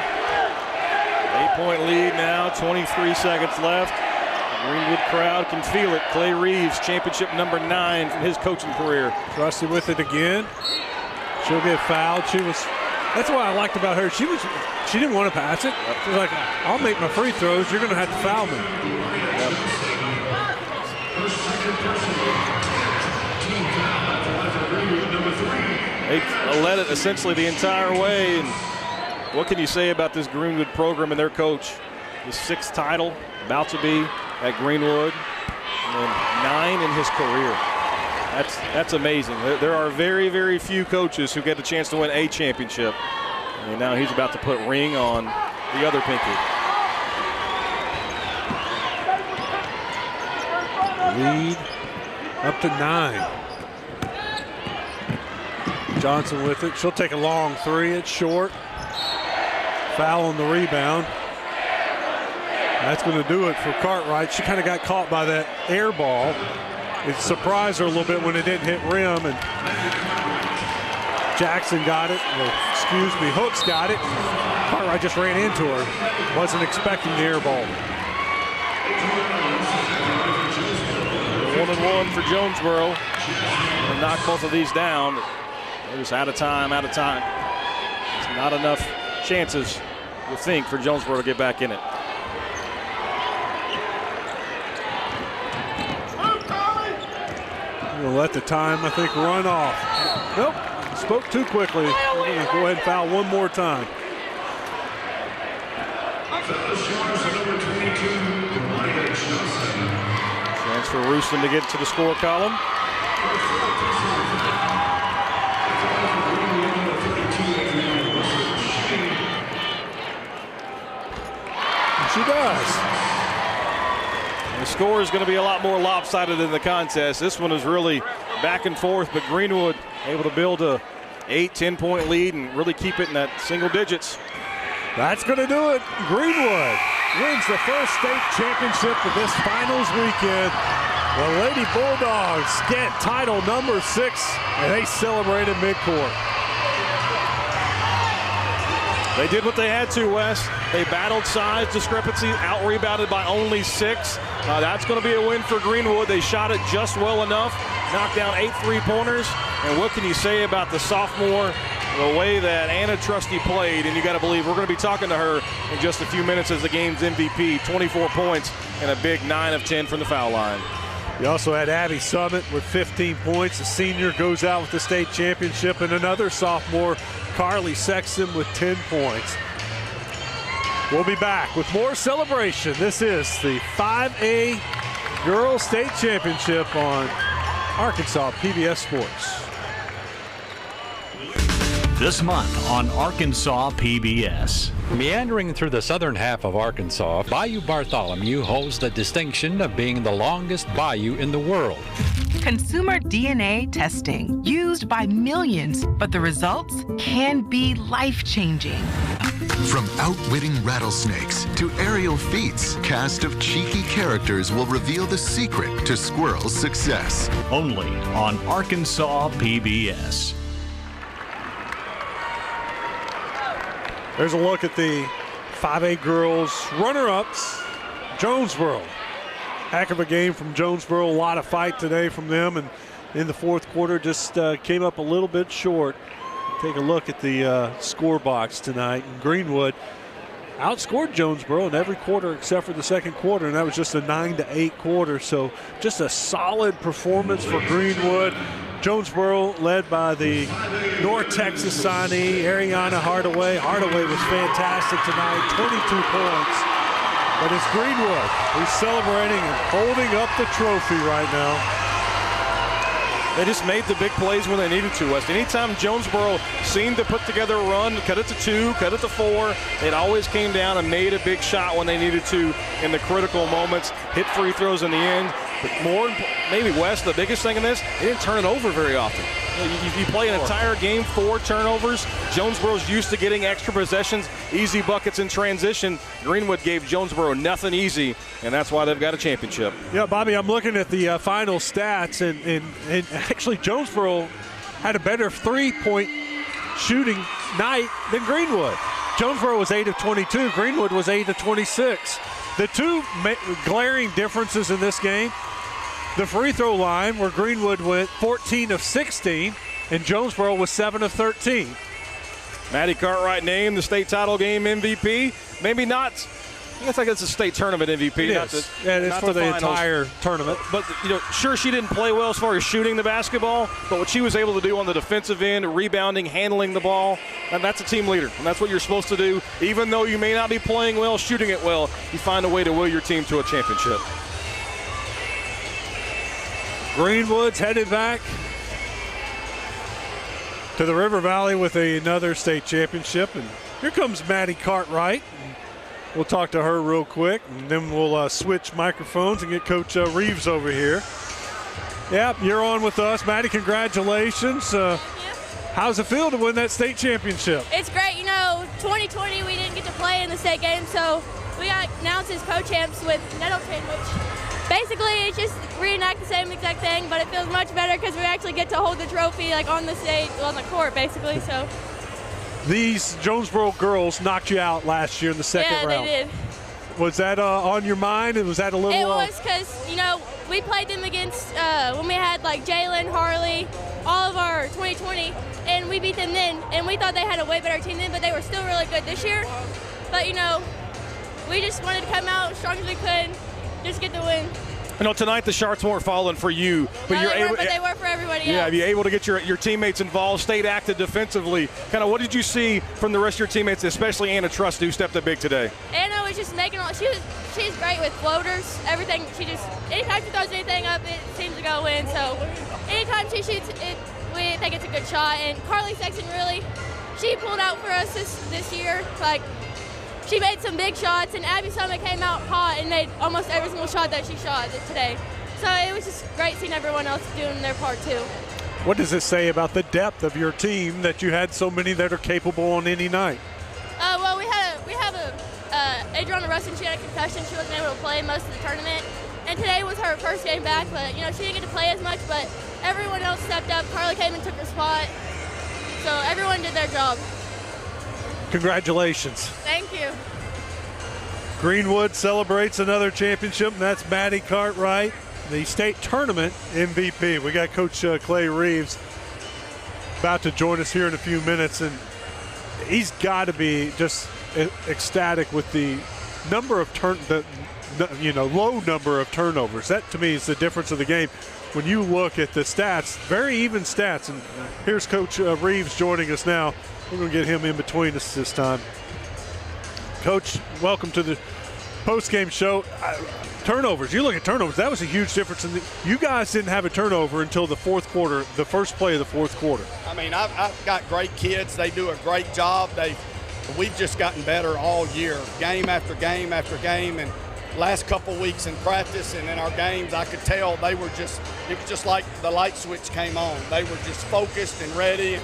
8-point lead now, 23 seconds left. The Greenwood crowd can feel it. Clay Reeves, championship number 9 from his coaching career. Trusty with it again. She'll get fouled. That's what I liked about her. She didn't want to pass it. She was like, I'll make my free throws. You're going to have to foul me. They led it essentially the entire way. And what can you say about this Greenwood program and their coach? His 6th title, about to be at Greenwood, and 9 in his career. That's amazing. There are very, very few coaches who get the chance to win a championship. And now he's about to put ring on the other pinky. Lead up to 9. Johnson with it. She'll take a long 3. It's short. Foul on the rebound. That's going to do it for Cartwright. She kind of got caught by that air ball. It surprised her a little bit when it didn't hit rim, and Jackson got it. Hooks got it. Cartwright just ran into her. Wasn't expecting the air ball. 1-1 for Jonesboro. They knock both of these down. They're just out of time. It's not enough chances, you think, for Jonesboro to get back in it. We'll let the time, I think, run off. Nope, spoke too quickly. We're going to go ahead and foul one more time. for Rooston to get to the score column. And she does. The score is going to be a lot more lopsided than the contest. This one is really back and forth, but Greenwood able to build a 8-10 point lead and really keep it in that single digits. That's going to do it. Greenwood wins the first state championship of this finals weekend. The Lady Bulldogs get title number 6, and they celebrated midcourt. They did what they had to, Wes. They battled size discrepancy, out-rebounded by only 6. That's going to be a win for Greenwood. They shot it just well enough, knocked down 8 three-pointers. And what can you say about the sophomore, the way that Anna Trusty played? And you got to believe we're going to be talking to her in just a few minutes as the game's MVP. 24 points and a big 9 of 10 from the foul line. You also had Abby Summit with 15 points. The senior goes out with the state championship, and another sophomore, Carly Sexton, with 10 points. We'll be back with more celebration. This is the 5A Girls State Championship on Arkansas PBS Sports. This month on Arkansas PBS. Meandering through the southern half of Arkansas, Bayou Bartholomew holds the distinction of being the longest bayou in the world. Consumer DNA testing, used by millions, but the results can be life-changing. From outwitting rattlesnakes to aerial feats, cast of cheeky characters will reveal the secret to squirrels' success. Only on Arkansas PBS. There's a look at the 5A girls runner-ups, Jonesboro. Heck of a game from Jonesboro. A lot of fight today from them, and in the fourth quarter just came up a little bit short. Take a look at the score box tonight. And Greenwood outscored Jonesboro in every quarter except for the second quarter, and that was just a 9-8 quarter. So just a solid performance for Greenwood. Jonesboro led by the North Texas signee, Ariana Hardaway. Hardaway was fantastic tonight, 22 points. But it's Greenwood who's celebrating and holding up the trophy right now. They just made the big plays when they needed to, West. Anytime Jonesboro seemed to put together a run, cut it to 2, cut it to 4, it always came down and made a big shot when they needed to in the critical moments, hit free throws in the end. But more, maybe West, the biggest thing in this, they didn't turn it over very often. You play an entire game, 4 turnovers. Jonesboro's used to getting extra possessions, easy buckets in transition. Greenwood gave Jonesboro nothing easy, and that's why they've got a championship. Yeah, Bobby, I'm looking at the final stats, and actually Jonesboro had a better three-point shooting night than Greenwood. Jonesboro was 8 of 22. Greenwood was 8 of 26. The two glaring differences in this game, the free throw line, where Greenwood went 14 of 16 and Jonesboro was 7 of 13. Maddie Cartwright named the state title game MVP. Maybe not. I think it's a state tournament MVP. It is. It's for the entire tournament. But, sure, she didn't play well as far as shooting the basketball, but what she was able to do on the defensive end, rebounding, handling the ball, and that's a team leader. And that's what you're supposed to do. Even though you may not be playing well, shooting it well, you find a way to will your team to a championship. Greenwood's headed back to the River Valley with another state championship. And here comes Maddie Cartwright. We'll talk to her real quick, and then we'll switch microphones and get Coach Reeves over here. Yep, you're on with us. Maddie, congratulations. How's it feel to win that state championship? It's great. 2020 we didn't get to play in the state game, so we got announced as co-champs with Nettleton, which basically it's just reenact the same exact thing, but it feels much better because we actually get to hold the trophy on the stage, on the court, basically. So. These Jonesboro girls knocked you out last year in the second round. Yeah, they did. Was that on your mind? And was that a little? It was because, we played them against when we had Jalen, Harley, all of our 2020, and we beat them then. And we thought they had a way better team then, but they were still really good this year. But, we just wanted to come out as strong as we could, just get the win. You know, tonight the shots weren't falling for you, but they were for everybody else. Yeah, you're able to get your teammates involved, stayed active defensively. Kind of what did you see from the rest of your teammates, especially Anna Trust, who stepped up big today? Anna was just making all. She's great with floaters, everything. Anytime she throws anything up, it seems to go in. So anytime she shoots it, we think it's a good shot. And Carly Sexton she pulled out for us this year. Like, she made some big shots, and Abby Summit came out hot and made almost every single shot that she shot today. So it was just great seeing everyone else doing their part too. What does it say about the depth of your team that you had so many that are capable on any night? Well, we have Adriana Rustin. She had a concussion. She wasn't able to play most of the tournament. And today was her first game back, but, she didn't get to play as much, but everyone else stepped up. Carly came and took her spot. So everyone did their job. Congratulations. Thank you. Greenwood celebrates another championship, and that's Maddie Cartwright, the state tournament MVP. We got Coach Clay Reeves about to join us here in a few minutes, and he's got to be just ecstatic with the number of low number of turnovers. That to me is the difference of the game. When you look at the stats, very even stats, and here's Coach Reeves joining us now. We're going to get him in between us this time. Coach, welcome to the post-game show. Turnovers, you look at turnovers, that was a huge difference. You guys didn't have a turnover until the fourth quarter, the first play of the fourth quarter. I mean, I've got great kids. They do a great job. We've just gotten better all year, game after game after game. And last couple weeks in practice and in our games, I could tell it was just like the light switch came on. They were just focused and ready. And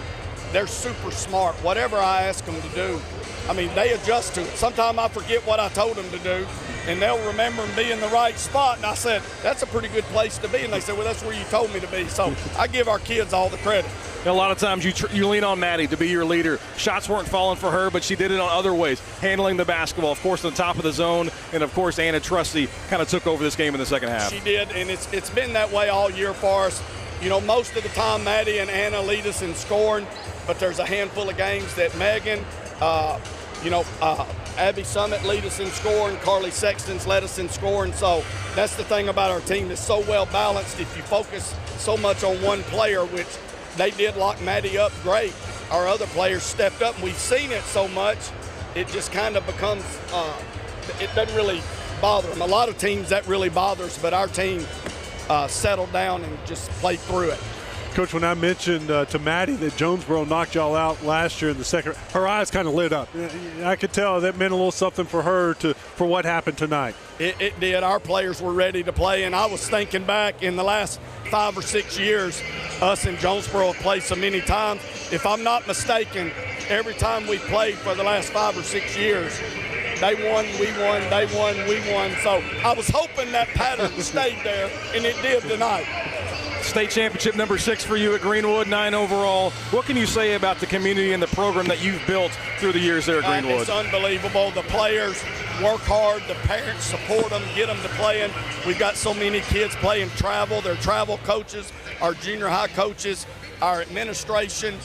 they're super smart. Whatever I ask them to do, I mean, they adjust to it. Sometimes I forget what I told them to do, and they'll remember and be in the right spot. And I said, that's a pretty good place to be. And they said, well, that's where you told me to be. So I give our kids all the credit. A lot of times you lean on Maddie to be your leader. Shots weren't falling for her, but she did it on other ways, handling the basketball, of course, on the top of the zone. And, of course, Anna Trusty kind of took over this game in the second half. She did, and it's been that way all year for us. Most of the time Maddie and Anna lead us in scoring, but there's a handful of games that Megan, Abby Summit lead us in scoring. Carly Sexton's led us in scoring. So that's the thing about our team. It's so well balanced. If you focus so much on one player, which they did lock Maddie up great, our other players stepped up, and we've seen it so much, it just kind of becomes, it doesn't really bother them. A lot of teams that really bothers, but our team settled down and just played through it. Coach, when I mentioned to Maddie that Jonesboro knocked y'all out last year in the second, her eyes kind of lit up. I could tell that meant a little something for her for what happened tonight. It did. Our players were ready to play, and I was thinking back in the last 5 or 6 years, us and Jonesboro have played so many times. If I'm not mistaken, every time we played for the last 5 or 6 years, they won, we won, they won, we won. So I was hoping that pattern stayed there, and it did tonight. State championship number 6 for you at Greenwood, 9 overall. What can you say about the community and the program that you've built through the years there at Greenwood? It's unbelievable. The players work hard. The parents support them, get them to playing. We've got so many kids playing travel. They're travel coaches, our junior high coaches, our administration,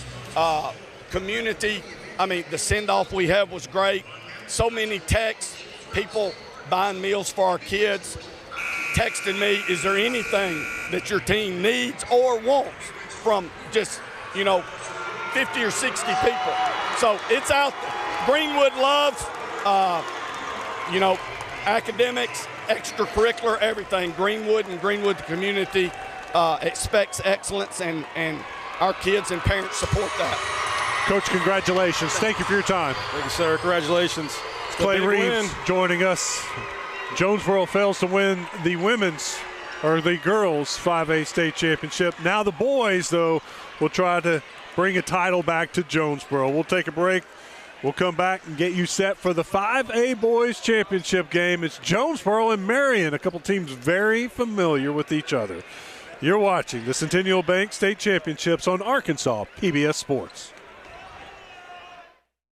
community. I mean, the send-off we have was great. So many texts, people buying meals for our kids, texting me, is there anything that your team needs or wants from just, 50 or 60 people. So it's out there. Greenwood loves, academics, extracurricular, everything. Greenwood and Greenwood community expects excellence, and our kids and parents support that. Coach, congratulations. Thank you for your time. Thank you, sir. Congratulations. Clay Reeves joining us. Jonesboro fails to win the girls 5A state championship. Now the boys, though, will try to bring a title back to Jonesboro. We'll take a break. We'll come back and get you set for the 5A boys championship game. It's Jonesboro and Marion, a couple teams very familiar with each other. You're watching the Centennial Bank State Championships on Arkansas PBS Sports.